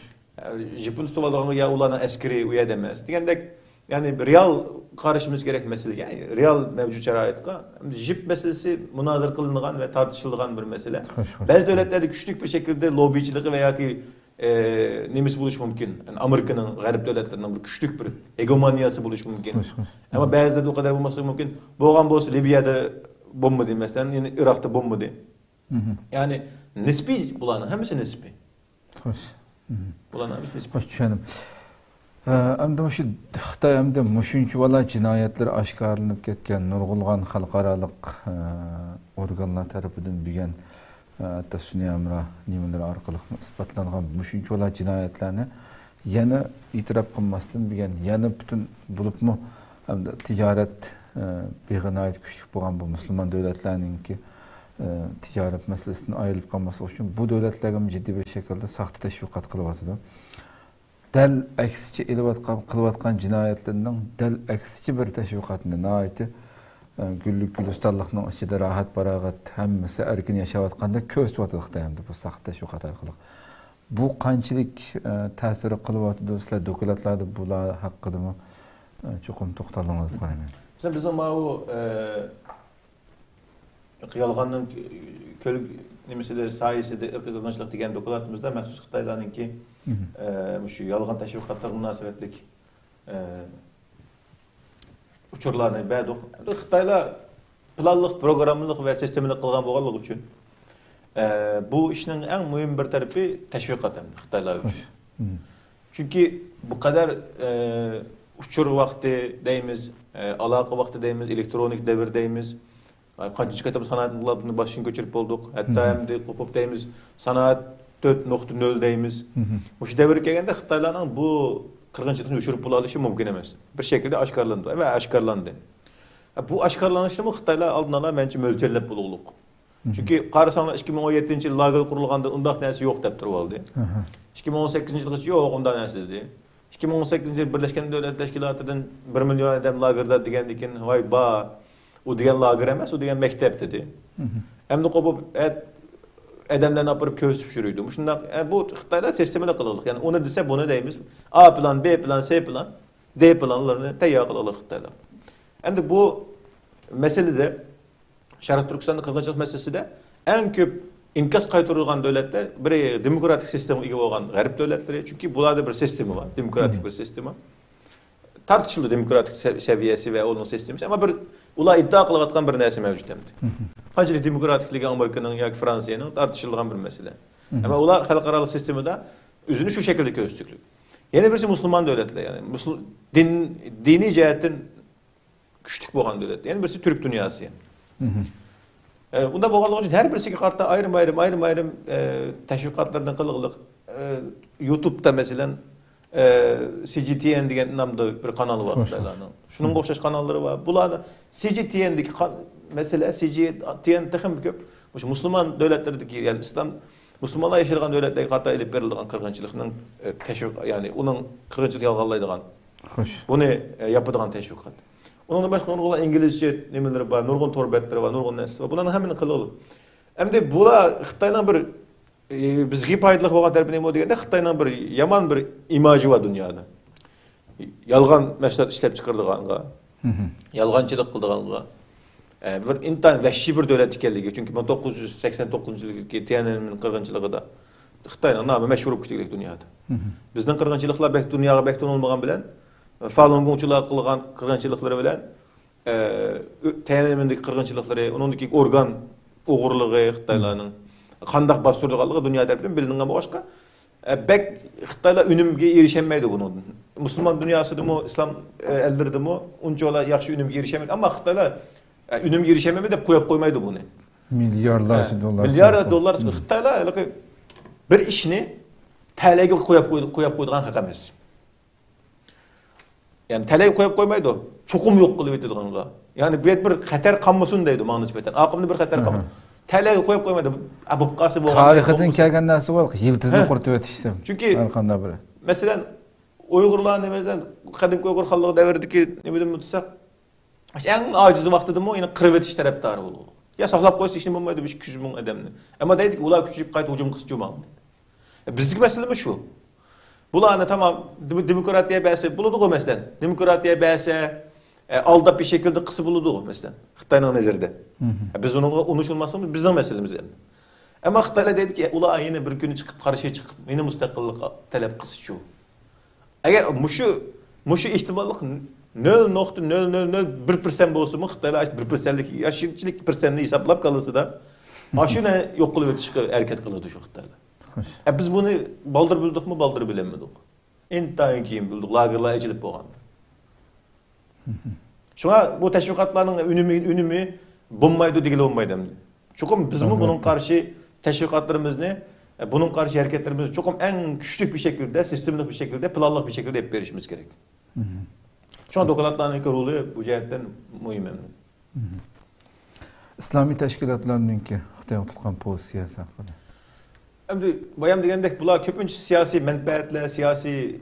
Speaker 2: Jipini tutup aldığı ya ulan askeri uya demez. Diyendek yani real karışımız gerek mesele. Yani real mevcut şeraitka. Jip meselesi münazır kılınılan ve tartışılılan bir mesele. Bazı devletlerde küçük bir şekilde lobicilik veya ki nemiz buluş mümkün. Yani Amerika'nın, garip devletlerinden bir küçük bir hegemoniyası buluş mümkün. Ama bazıları o kadar bulması mümkün. Boğan bolsa Libya'da bomba değil mesela, yani Irak'ta bomba değil. Yani nispi bulanı, hemisi nispi.
Speaker 1: Hoş.
Speaker 2: Bulanı hemisi nispi.
Speaker 1: Hoş düşünüm. Hem şu Xitay hem de muşunçu vala cinayetler aşkarlanıp ketken nurgulgan halkaralık organlar tarafından büyüyen hatta Sünni Emrah nimeleri arkalık ispatlanan muşunçu vala cinayetlerini yana itiraf kılmasından büyüyen yana bütün bulup mu hem de ticaret beğenayet küçük boğan bu Müslüman devletlerinin ki ticaret meselesinin ayrılıp kalması için bu devletlerin ciddi bir şekilde sahtı teşvikat kılıvatıdır. Del eksici kılıvatkan cinayetlerinden del eksici bir teşvikatında naiti güllük gülistarlıkның içinde rahat barağat hemmesi erkin yaşavatqanda köz tuvatılıqda hem de bu sahtı teşvikat arqılıq. Bu qançılık təsiri kılıvatıdır sizler dokulatlarda bular haqqıdır mı? Çoxum toxtalığınız qarayın.
Speaker 2: Mesela bizim bu yalğanın kölük nemesidir sayesinde ırkı kılınçlık degen dokulatımızda məxsus Xitaylarının ki şu yalğan teşvikatlar münasebetlik uçurlarını bədik. Xitaylar planlıq, programlıq ve sistemlik kılgan boğanlıq üçün bu işinin en mühim bir tarafı teşvikat hem Xitaylar üçün. Çünkü bu kadar uçur vakti deyimiz, alaka vakti deyimiz, elektronik devir deyimiz, kaçıncı katım sanatın başını göçürüp olduk. Hatta hem de kopuk deyimiz, sanat 4.0 deyimiz. Bu şu devir gelgende Xitaylarning bu kırgınçılıkını uçurup bulalışı mümkün emas. Bir şekilde aşkarlandı ve aşkarlandı. Bu aşkarlanışını Xitaylar aldın ala bence mölçerlep bululuk. Çünkü qarasanglar 2017 yıl lager kurulganda undaq näse yok dep turib aldı. 2018 yıl yok ondan näse dedi. 2018 yıl Birleşken Devletler Teşkilatı'ndan 1 milyon adam lagerda degendikin vay ba o degen lager emas, o degen mektep dedi. Hem de qopup adamlarni apırıp köz pişiriydi. Şundaq bu Xitaylar sistemine kılılık. Yani onu dese bunu deyimiz. A plan, B plan, C plan, D planlarını tayyor kılılık Xitaylar. Endi bu meselede Şarkı Türkistan'da kırgınçılık meselesi de en köp inkas kaytırılgan devletler bir demokratik sistemi iyi olan garip devletleri. Çünkü burada bir sistemi var, demokratik bir sistemi. Tartışıldı demokratik seviyesi ve onun sistemi. Ama bir ula iddia kılavatkan bir nesi mevcut demdi. Hancı demokratikliği Amerika'nın ya Fransa'nın tartışılgan bir mesele. Ama ula halkaralı sistemi de üzünü şu şekilde gösteriyor. Yeni birisi Müslüman devletler yani. Dini cihetten küçük boğan devlet. Yeni birisi Türk dünyası yani. Bunda boğalığı için her birisi kartta ayrım teşvikatlardan kılığılık. YouTube'da mesela CGTN diyen namda bir kanalı var. Şunun okşaş kanalları var. Bunlar CGTN'deki mesela CGTN takım köp. Müslüman devletlerdeki yani İslam Müslümanlar yaşayan devletlerdeki kartta elip verildiğin kırgınçılığının teşvik yani onun kırgınçılık yalğalaydıgan. Bunu yapıdığan teşvikat. Onun başka nurgun İngilizce nemeleri var, nurgun torbetleri var, nurgun nesli var. Bunların hemini kılığı. Hem de bula Xitay'dan bir bizgi paydalık olan terpine mi degende Xitay'dan bir yaman bir imajı var dünyada. Yalgan meşruat işlep çıkırdığanga, yalgancılık kıldığanga. Bir intan vəhşi bir devlet ikenligi. Çünkü 1989 yılki Tiananmen kırgınçılığı da Xitay'dan namı meşhur kütüklik dünyada. Bizden kırgınçılıklar bek dünyaya bekten olmagan bilen Falun Gongçuluğa kılgan kırgınçılıkları bilen Tiananmen'deki kırgınçılıkları, onundaki organ uğurluğu Xitaylarning qandaq bastırılganlığı dünya tarafından bilingan başka. Bek Xitaylar ünümge erişemeydi bunun. Müslüman dünyasıdır mı, İslam ellerdi mi, unca yaxşı ünümge erişemeydi. Ama Xitaylar ünümge erişememedi de koyup koymaydı bunu.
Speaker 1: Milyarlarca dolar.
Speaker 2: Milyarlarca dolar Xitaylar bir işini TL'ye koyup koyduğun hak emas. Yani teleyi koyup koymaydı o. Çokum yok kılıp etdi onga. Yani bir xatar kalmasın deydi mağın nisbeten. Aqımda bir xatar kalmasın. Teleyi koyup koymaydı. Abıqqası bolğan.
Speaker 1: Tarihidan kelgen narsa var. Yıldızını qurtup etişdim.
Speaker 2: Çünkü
Speaker 1: Alqanda biri.
Speaker 2: mesela Uygurlar nemeden kadimki Uygur halkı devirdiki nemeden mutsak. En aciz vaktidir mi o yine kırıp etiş taraftarı olur. Ya saklap koysa işin bulmaydı bir küçük adamını. Ama deydi ki ular küçük kayıt hücum kısıcı mı? Bizdeki mesele mi şu? Bularını tamam demokratiye bəsə buluduq o məsələn. Demokratiye bəsə aldap bir şekilde kısı buluduq o məsələn. Xitayla nezirde. Biz onun unuşulmasımız bizim meselemiz yani. Ama Xitayla dedi ki ular yine bir günü çıkıp karşıya çıkıp yine müstakillik talep kısıcı. Eğer muşu ihtimallik 0.001% bolsa mı Xitayla 1%lik yaşınçılık %1'ni hesaplap kalırsa da aşına yok kılıp etişke hareket kılırdı şu Xitayla. Biz bunu baldır bildik mi, baldır bilemedik. İntihayın keyin bildik, lagerlar ecilip boğandı. Şuna bu teşvikatların ünümü bulmaydı, digil olmaydı. Çünkü biz bunun karşı teşvikatlarımızı, bunun karşı hareketlerimizi çok en küçük bir şekilde, sistemlik bir şekilde, planlık bir şekilde hep verişimiz gerek. Şu an dokulatların rolü bu cihetten mühim.
Speaker 1: İslami teşkilatlarının ki Xitayga tutgan pozisiyasi haqida.
Speaker 2: Şimdi bayam degandek bular köpünçü siyasi menfaatler, siyasi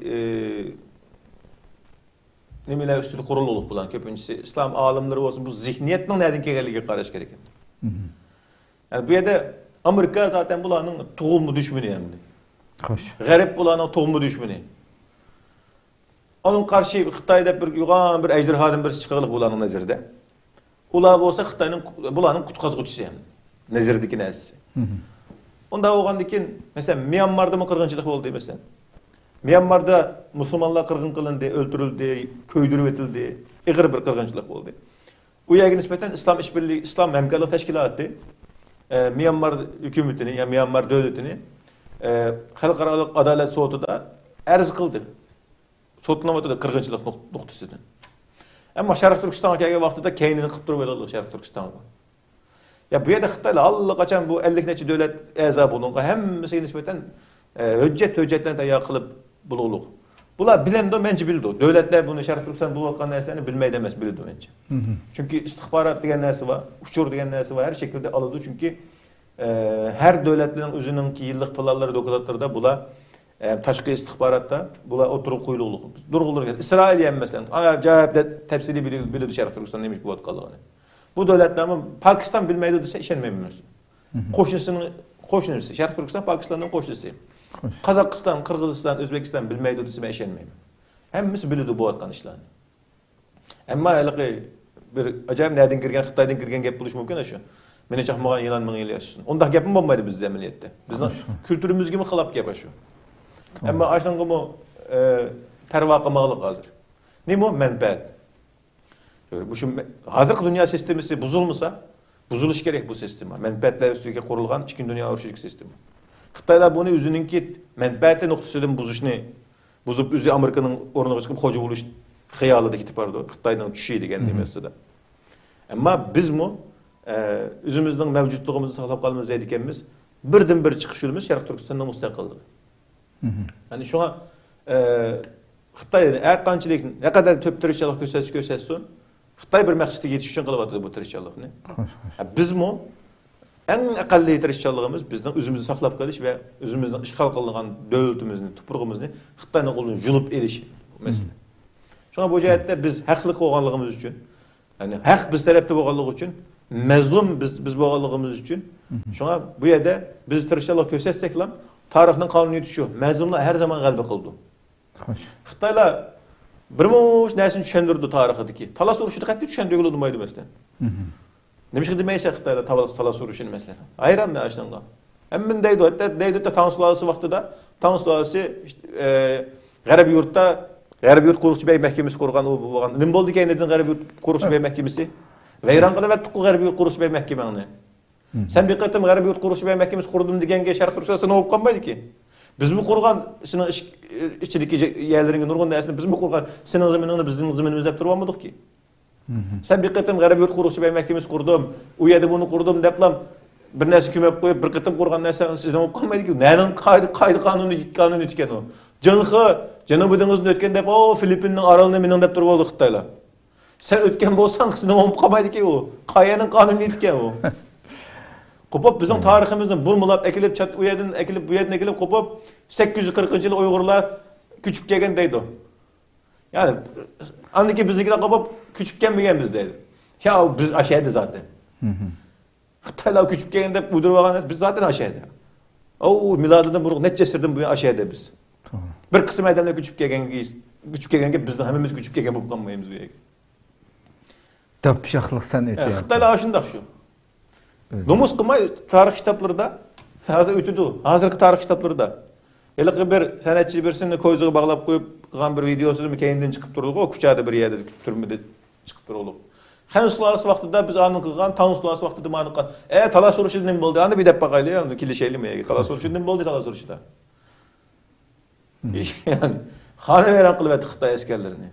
Speaker 2: nimeler üstüne kurulu olup bulan köpünçüsü İslam alimleri olsun bu zihniyetinin nereden geldiğine karış gerek. Yani bu yerde Amerika zaten bulanın tohumu düşmanı yani.
Speaker 1: Hoş.
Speaker 2: Garip bulanın tohumu düşmanı. Onun karşı Xitayda bir yuğan bir ejderhadan bir çıkılık bulanın nezirde. Ular olsa Xitay'ın bulanın kutkazgıçısı yani. Nezirdeki nesisi. Onda oğandikin mesela Myanmar'da mı kırgınçılık oldu mesela. Myanmar'da Müslümanlar kırgın kılındı, öldürüldü, köydürüp etildi. Igır bir kırgınçılık oldu. Bu yerine nispeten İslam İşbirliği, İslam Hemkarlık Teşkilatı Myanmar hükümetini, yani Myanmar devletini Halkaralık Adalet Soğutu'da erz kıldı. Soğutunamadı da kırgınçılık noktasıdır. Ama Şarkı Türkistan'a geldiği vaxtıda keynini kıptırıp verildi Şarkı Türkistan'a. Ya bu yerde Xitayla Allah kaçan bu 50 neçe devlet eza bulunga hemmesi nispeten hüccetlerine dayağı kılıp bululuq. Bunlar bilemdi mence bildi. Devletler bunu Şarkı Türkistan bulup atkan derslerini bilmeyi demez bildi mence. Çünkü istihbarat degen nersi var, uçur degen nersi var her şekilde alıdı çünkü her devletlerin özünün ki yıllık planları dokulatlarda bula taşkı istihbaratta bula oturup kuyuluqluq. Durgulur. İsrail mesela cevap tepsili bildi Şarkı Türkistan demiş bu atkalığını. Bu devletlerin Pakistan bilmeydi dese işenmeyemiyoruz. Koşunusu, Şarkı Türkistan Pakistan'ın koşunusu. Kazakistan, Kırgızistan, Özbekistan bilmeydi dese işenmeyemiyor. Hemmisi bildi bu atkan işlerini. Ama öyle bir acayip nereden girgen, Xitaydan girgen gap buluş mümkün şu. Mene çakmağan yılan mı yaşasın. Onda gapım olmaydı bizde ameliyette. Bizden kültürümüz gibi xilap gap şu. Ama aşağıdan bu pervaqamağılık hazır. Ne bu? Menfaat. Bu şimdi hazır dünya sistemisi bozulmasa, bozuluş gerek bu sistema. Menfaatler üstüne kurulgan ikinci dünya uğraşıcı sistemi. Xitaylar bunu özününki menfaati noktasından bozuşunu bozup özü Amerika'nın oruna çıkıp hoca buluş hayalida ketip bardı. Xitaydan düşüydü kendi mesela. Ama biz mi özümüzün mevcutluğumuzu sağlap kalmamız edikenimiz birden bir çıkış yolumuz Şarkı Türkistan'dan müstakildir. Yani şu an Xitay'da erkançılık ne kadar töp tırışçılık göstersin Xitay bir məqsədə yetiş üçün qılıb atdı bu tırışçılıqni. Biz mi en akalli tırışçılığımız bizden özümüzü saxlap qalış ve özümüzden işgal qılınğan dövlətimizni, tuprağımızı Xitayın qolundan yulup eriş mesela. Şuna bu cəhətdə biz haqlıq olğanlığımız üçün, yani haq biz tərəfdə olğanlıq üçün, məzlum biz olğanlığımız üçün, şuna bu yerdə biz tırışçılıq göstərsək lan tarixin qanuni düşü. Məzlumlar hər zaman qəlbə qıldı. Xitaylar bir muş nəsin düşendirdi tarixideki. Talas uruşu diqqətli düşendirdi olmaydı mesela. Demiş ki demeyse Xitaylar talas uruşunu mesela. Ayıran mı aşağıdan? Hemen deydi hatta deydi de Tansulalası vaxtıda Tansulalası Qərbi yurtda Qərbi yurt Quruqçu Bəy məhkəməsi qurğan o bolğan. Nim boldu ki nədən Qərbi yurt Quruqçu Bəy məhkəməsi? Veyran qılıb etdik Qərbi yurt Quruqçu Bəy məhkəməni. Sen bir qatım Qərbi yurt Quruqçu Bəy məhkəməsi qurdum degenge Şərq Türkistan oqub qanmaydı ki. Biz mi kurgan senin içindeki yerlerin nurgun dersin biz mi kurgan senin zamanını bizim zamanımızda hep durmadık ki. Sen bir kıtım Qərbi yurt Quruqçu Bəy məhkəməsi kurdum. O yerde bunu kurdum deplam bir narsa kömep koyup bir kıtım kurgan narsa sizden olup kalmaydı ki. Nenin kaydı kanunu etken o. Janubudunuzun ötken dep o Filipin'nin aralığını minin dep durup oldu Xitaylar. Sen ötken bolsan sizden olup kalmaydı ki o. Kayanın kanunu etken o. Kopop bizim tariximizden burmulap ekilip çat bu yerden ekilip kopop 840 yıl Uygurlar küçük gelgen deydi o. Yani andaki bizdekiler kopop küçük gelmeyen bizdeydi. Ya biz aşağıydı zaten. Xitaylar küçük gelgen deyip uydurmagan biz zaten aşağıydı. O miladından buruk netçesirden bu aşağıydı biz. Bir kısım adamlar küçük gelgen bizden hemimiz küçük gelgen bulup kalmayımız bu yerge.
Speaker 1: Tapşaklık sen et yani.
Speaker 2: Xitaylar aşındak şu. Nomuz kılmay tarih kitaplarında hazır ütüdü. Hazırki tarih kitaplarında. Elik bir sanatçı birisini koyuzuğa bağlap koyup kılgan bir videosunu kendinden çıkıp duruldu. O küçade bir yerde türmede çıkıp duruldu. Han sulası vaxtında biz anın kılgan, tan sulası vaxtında manı kılgan. Tala soruşu nima boldu? Anı bir dep bakaylı yani kilişeyli mi? Tala soruşu nima boldu tala soruşuda? Yani xana veren kılıp etdi Xitay askerlerini.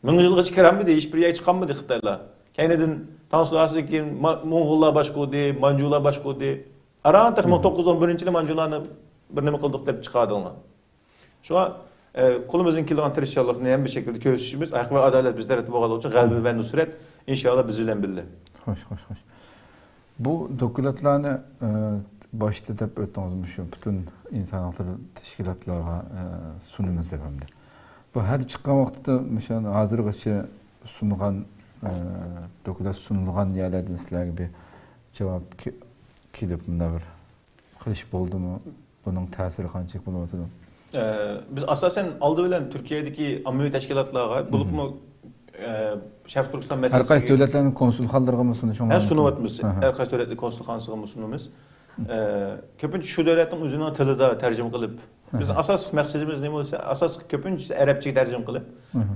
Speaker 2: 1000 yılga çıkaranmıydı, hiçbir yer çıkanmıydı Xitaylar. Kenedin Tansulasıdan keyin Moğollar baş qo'ydi, Manjular baş qo'ydi. Arantık 1911-yili Manjularni bir nima qildik deb chiqadi onlar. Şuna qo'limizdan kelgan tirishchilikni ham bir şekilde ko'rsatishimiz, haq va adolat bizlar bo'lgan uchun g'alaba va nusrat inshaalloh biz bilan birga.
Speaker 1: Xo'sh. Bu dokumentlarni başta deb o'tdingiz shu butun inson hakları tashkilotlarga sunimiz deb hamda. Bu har chiqqan vaqtida o'sha hozirgacha sungan dokument sunulgan yerlerden sizlerge bir cevap kelip bunda bir qilish bo'ldimi? Bunun ta'siri qanchalik bo'lyapti?
Speaker 2: Biz asasen aldı bilen Türkiye'deki ammaviy tashkilotlarga bulupmu Sharq Turkiston meselesi.
Speaker 1: Har qaysi davlatlarning konsulxonalariga mı sunishimiz?
Speaker 2: Her sunuvatımız. Her qaysi davlatli konsulxonasiga sunumuz. Köpünç şu devletin özünün tilida tercüme qilib. Biz asaslık maqsadimiz nima bo'lsa, asaslık köpünç Arapçaga tercüme qilib,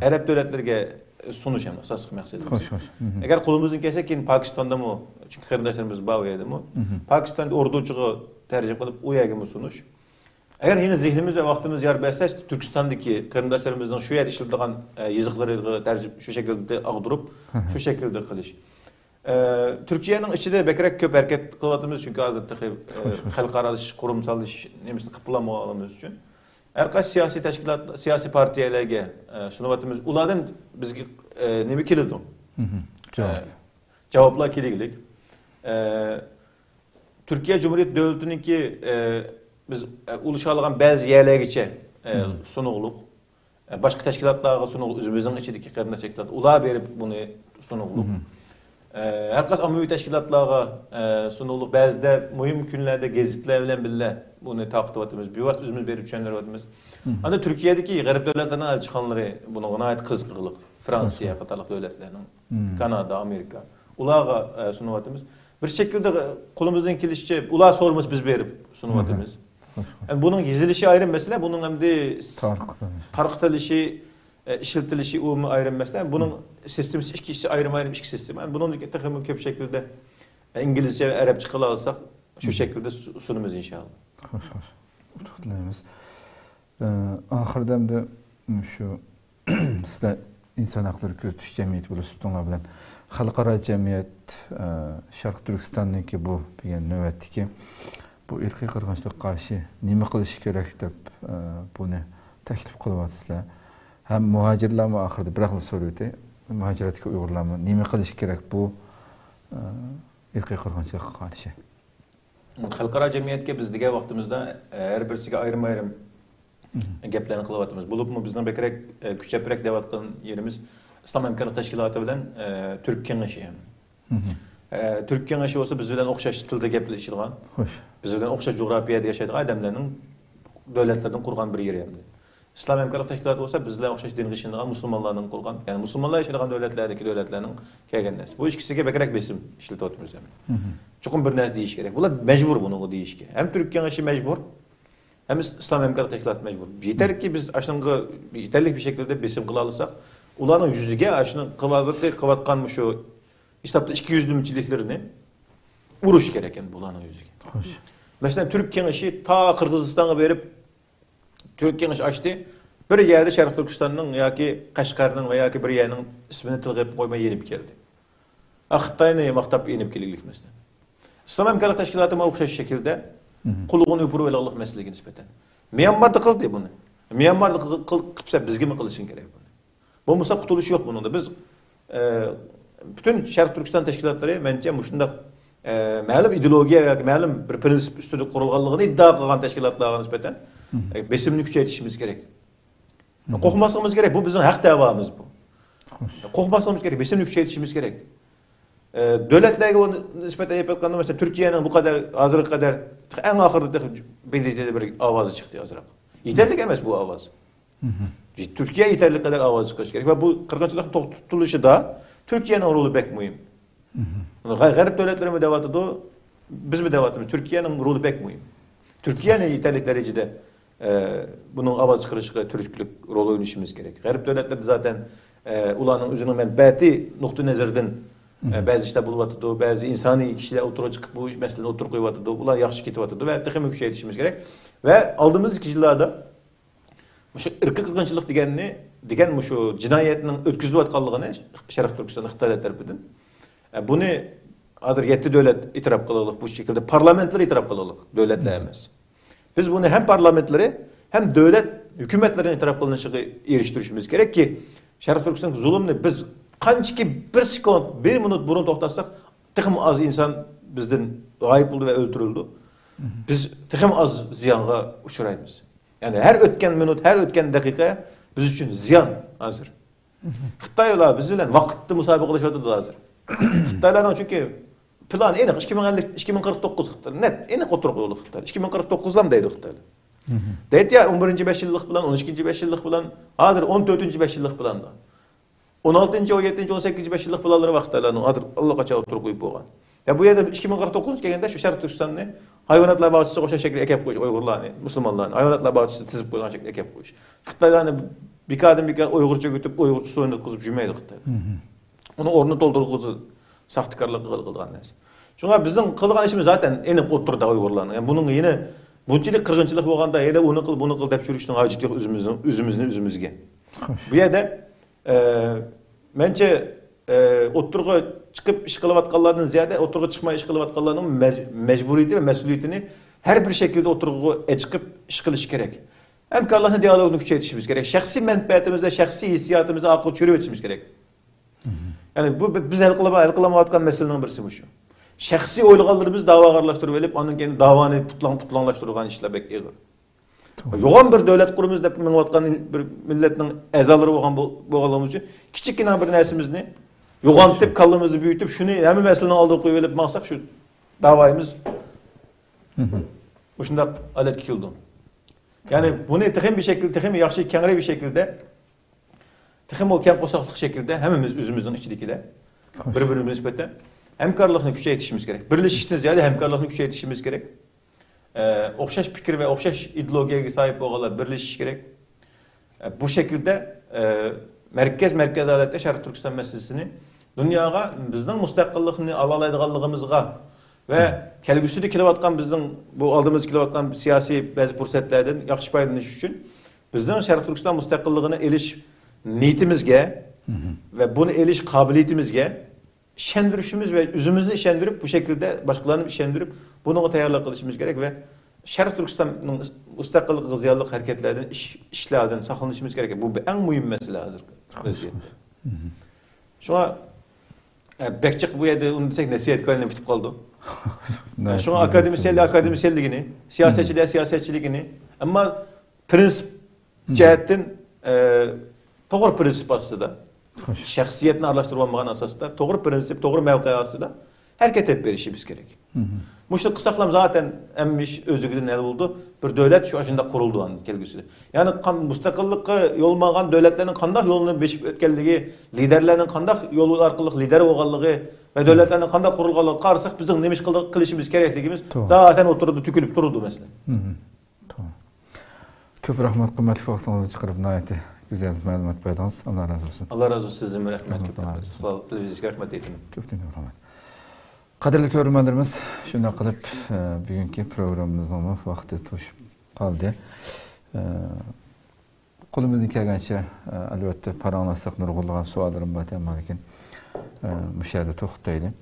Speaker 2: Arap davlatlarga sunuş hem asaslık maqsadimiz.
Speaker 1: Xo'sh.
Speaker 2: Eğer kolumuzdan kelsek keyin Pakistan'da mı? Çünkü qarindoshlarimiz bor u yerda mı? Pakistan'da orduchiga tercüme qilib u yerga mı sunuş? Eğer yine zihnimiz ve vaktimiz yer berse Türkistan'daki qarindoshlarımızdan şu yer işletilgan yazıqları tercüme şu şekilde agdurup şu şekilde qilish. Türkiye'nin içinde bekrek köp hareket kılavatımız çünkü hazırda halkara kurumsal iş nemisini kıpılamamamız için. Erkaç siyasi teşkilat, siyasi partiyelerge sunuvatımız ulardan bizge nemi kilirdi? Cevaplar kilirdik. Türkiye Cumhuriyet Devleti'nin ki biz uluşalıgan bazı yerlerge sunuğuluk. Başka teşkilatlara sunuğuluk, özümüzün içindeki kadın teşkilat. Ular berip bunu sunuğuluk. Herkes ammaviy teşkilatlarga sunuluk. Bazıda mühim günlerde gezitler bilen bile bunu takip etimiz. Bir vaqt özümüz berip düşenler etimiz. Anda Türkiye'deki garip devletlerden el çıkanları buna gayet kızgınlık. Fransa, Katarlık devletlerinin, Kanada, Amerika. Ularga sunup etimiz. Bir şekilde kolumuzdan kelişçe ular sorumuz biz berip sunup etimiz. Yani bunun yazılışı ayrı mesele, bunun hem de tarqıtılışı işletilişi umumu ayrım mesela. Bunun sistemi iki ayrım iki sistem. Yani bunun takımı köp şekilde İngilizce ve Arapça kıla alsak şu şekilde sunumuz inşallah.
Speaker 1: Hoş. Tutlayımız. Ahırda da şu sizler insan hakları kötüş cemiyeti bulup tutunlar bilen halkara cemiyet Şarkı Türkistan'daki bu bir nöbetdeki bu irqiy qirg'inchilikqa qarshi nima qilish kerak deb buni taklif qilyapsizlar. Hem muhacirlar mı ahırda bırakılı soruyordu. Muhaciratki Uygurlar mı? Nima qilish kerak bu irqiy qirg'inchilikqa qarshi?
Speaker 2: Xalqaro jamiyatga biz degan vaqtimizda har birisiga ayrim gaplarni qilyapmiz. Bo'libmi bizning bekrek kuchayroq deyotgan yerimiz İslam Hamkorlik Tashkiloti bilan Turk kengashi. Turk kengashi olsa biz bilan o'xshash tilda gaplashilgan. Biz bilan o'xshash jo'grafiyada yashaydigan odamlarning davlatlardan qurgan bir yer endi. İslam Hamkorlik Tashkiloti olsa biz bilan o'xshash din g'ishindigan musulmonlarning qurgan, ya'ni musulmonlar yashaydigan davlatlardagi davlatlarning kelgan narsa. Bu ikkisiga bekrek besim ishlatyapmiz ham. Chuqur bir narsa deyish kerak. Bular majbur buni deyishga. Hem Turk kengashi majbur, hem İslam Hamkorlik Tashkiloti majbur. Yeter ki biz aşınğı yeterli bir şekilde besim qila alsak, ularning yüzüge aşını qıvatqan şu İslamda 200'lümçiliklerini uruş gereken bularning yüzüge. Mesela Türk kengashi ta Kırgızistan'a verip Türk kengashi açtı. Bir yerde Şarkı Türkistan'ın yoki Qashqarning veya bir yerning ismini tilga qo'ymay yenib keldi. Xitoyni maqtab yenib kelganlik mesela. İslam Hemkarlık Teşkilatı'na okşaş şekilde kuluğunu öpürü velallık meselegi nispeten. Myanmar'da kıldı bunu. Myanmar'da kılsa bizge mi kılışın gerek bunu. Bu musa kutuluş yok bunun da. Biz bütün Şarkı Türkistan teşkilatları bence bu şunda ma'lum ideologiya ve ma'lum bir prinsip üstünde kurulganlığını iddia kılgan teşkilatlarga nispeten besimini küçeytişimiz gerek. Korkmasımız gerek. Bu bizim hak davamız bu. Korkmasımız gerek. Besimini küçeytişimiz gerek. Devletlerge onu nispeten yapıtkanda mesela Türkiye'nin bu kadar hazırlık kadar en ahırda belirtide bir avazı çıktı hazırlık. Yeterli gelmez bu avaz. Türkiye yeterli kadar avaz çıkış gerek. Ve bu kırgınçılıkın tutuluşu da Türkiye'nin rolü pek mühim. Garip devletler mi devatıdı, biz mi devatımız? Türkiye'nin rolü pek mühim. Türkiye'nin yeterli derecede bunun avaz çıkarışıga Türklük rolü oynayışımız gerek. Garip devletler zaten ulanın üzerine menfaati nokta nazardan bazı işte buluvatıdı, bazı insani kişiler oturup çıkıp bu meselenin oturup koyuvatıdı, ulan yaxşı ketivatıdı ve tekrar yükselişimiz gerek. Ve aldığımız kişilerde şu ırkı kırgınçılık degen şu cinayetinin ötküzülüp atkanlığını Şarkı Türkistan Xitaylar tarafından bunu hazır 7 devlet itiraf kılalık bu şekilde parlamentler itiraf kılalık devletler emas. Biz bunu hem parlamentleri hem devlet hükümetlerin itiraf kılınışıga eriştirişimiz gerek ki Şarkı Türkistan zulümünü biz kançaki bir sekund, bir minut burun toxtasak, tıxım az insan bizden gayip oldu ve öldürüldü. Biz tıxım az ziyanga uçurayımız. Yani her ötken minut, her ötken dakika biz için ziyan hazır. Xitaylar bizle vaqtni musobaqalashadi hazır. Xitaylarning çünkü planı aniq 2049 Xitay. Net, aniq oturup qo'yildi Xitay. 2049'lam deydi Xitaylar. Deydi ya 11. 5 yıllık plan, 12. 5 yıllık plan, hazır 14. 5 yıllık planda. 16. 17. 18. 5 yıllık planları vaqtlarını Allah qaça oturup qo'yib bo'lgan. Ya bu yerda 2049 kelganda shu Şarkı Türkistanni hayvanatlar bağçısı qo'shgan şekilde ekep qo'yish, Uyg'urlarni, musulmonlarni hayvanatlar bağçısı tizib qo'ygan şekilde ekep qo'yish. Xitoylarni bikadan bika Uyg'urcha götüp Uyg'urcha so'yini o'tkazib jurmaydi Xitoy. Uni o'rnini to'ldirib saxtikarlik qilgan narsa. Shunga bizning qilgan ishimiz zaten aniq o'tirdi Uyg'urlarni. Yani bunun yine bunchilik qirg'inchilik bo'lganda, yana uni qil, buni qil deb yurishning hojati yo'q o'zimizga. Bu yerda bence oturga çıkıp iş kılıvatkallarının ziyade oturga çıkmaya iş kılıvatkallarının mecburiyeti ve mesuliyetini her bir şekilde oturga çıkıp iş kılış gerek. Hemkarlarla diyalogunu küçültüşümüz gerek. Şahsi menfaatimizde, şahsi hissiyatımızda akıl çürüp etmemiz gerek. Yani bu biz el kılamavatkan meselenin birisi bu şu. Şahsi oyluğallarımızı davagarlaştırıp elip onun kendi davanı putlanlaştırılan işler bekliyor. Yoğun bir devlet kurumumuzda menvatkan bir milletin ezaları boğalımız için küçükken bir nersimizni yoğantip kallığımızı büyütüp şunu hem meselenin aldığı koyup baksak şu davayımız bu şunda alet kildi. Yani bunu tıkım bir şekilde, tıkım yaxşı kengre bir şekilde tıkım o kem kosaklık şekilde hemimiz özümüzün içindekiler birbirimize nispeten hemkarlığını küçültüşümüz gerek. Birleşişten ziyade hemkarlığını küçültüşümüz gerek. Okşaş fikir ve okşaş ideolojiye sahip olanlar birleşiş gerek. Bu şekilde merkez adalette Şarkı Türkistan meselesini dünyaya bizden müstakilliğini alalaydıganlığımızga ve kelgüsüde kilovatkan bizden bu aldığımız kilovatkan siyasi bazı fırsatlardan yaxşı paylanış için bizden Şarkı Türkistan müstakilliğine eliş niyetimizge ve bunu eliş kabiliyetimizge şendirişimiz ve üzümüzü işendirip bu şekilde başkalarını işendirip bunu tayarlıq kılışımız gerek ve Şarkı Türkistan'ın müstakillik gıziyallık hareketlerden, işlerden saklanışımız gerek. Bu en mühim mesele hazır. Şuna bekçik bu yerde onu desek nasihat köyüne bitip kaldı. Şuna akademisyenliğini, siyasetçiliğini ama prensip cihetten doğru prensip aslında. Şahsiyetini arlaştırılmayan asasında doğru prensip, doğru mevki aslında hareket et verişimiz gerek. Muşluk kısaklam zaten emmiş özgürlüğün el oldu. Bir devlet şu aşında kuruldu anı kelgüsü. Yani müstakillikka yolmagan devletlerin kandak yolunu beşip ötkenligi, liderlerin kandak yolu arkalık lider oğallığı ve devletlerin kandak kurulgalığı karşısak bizim nemiş kılışımız gerekligimiz zaten oturdu, tükülüp durdu mesela.
Speaker 1: Tamam. Köp rahmat, kıymetli vaktinizi çıkarıp nayeti güzel malumat verdiniz. Allah razı olsun.
Speaker 2: Allah razı olsun sizden rahmet. Televizyon rahmet eyledim.
Speaker 1: Köpten rahmet. Qadrli ko'rganlarimiz, shunday qilib bugungi programmamizning vaqti to'shib qoldi. Qo'limizdan kelgancha albatta paranlasak nurg'ulg'an savollarim bor ekan, lekin bu yerda to'xtaylik.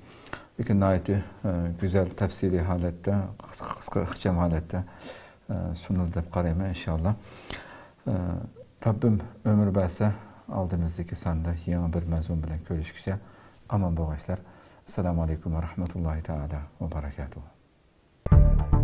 Speaker 1: lekin nayeti güzel tefsiri halette, kısa ixcham halette sunuldu deb qarayman inşallah. Rabbim ömür berse aldığınızdaki sanda yeni bir mezmun bilen görüşkice aman boğaçlar. Esselamu Aleyküm ve Rahmetullahi Teala ve Berekatuhu.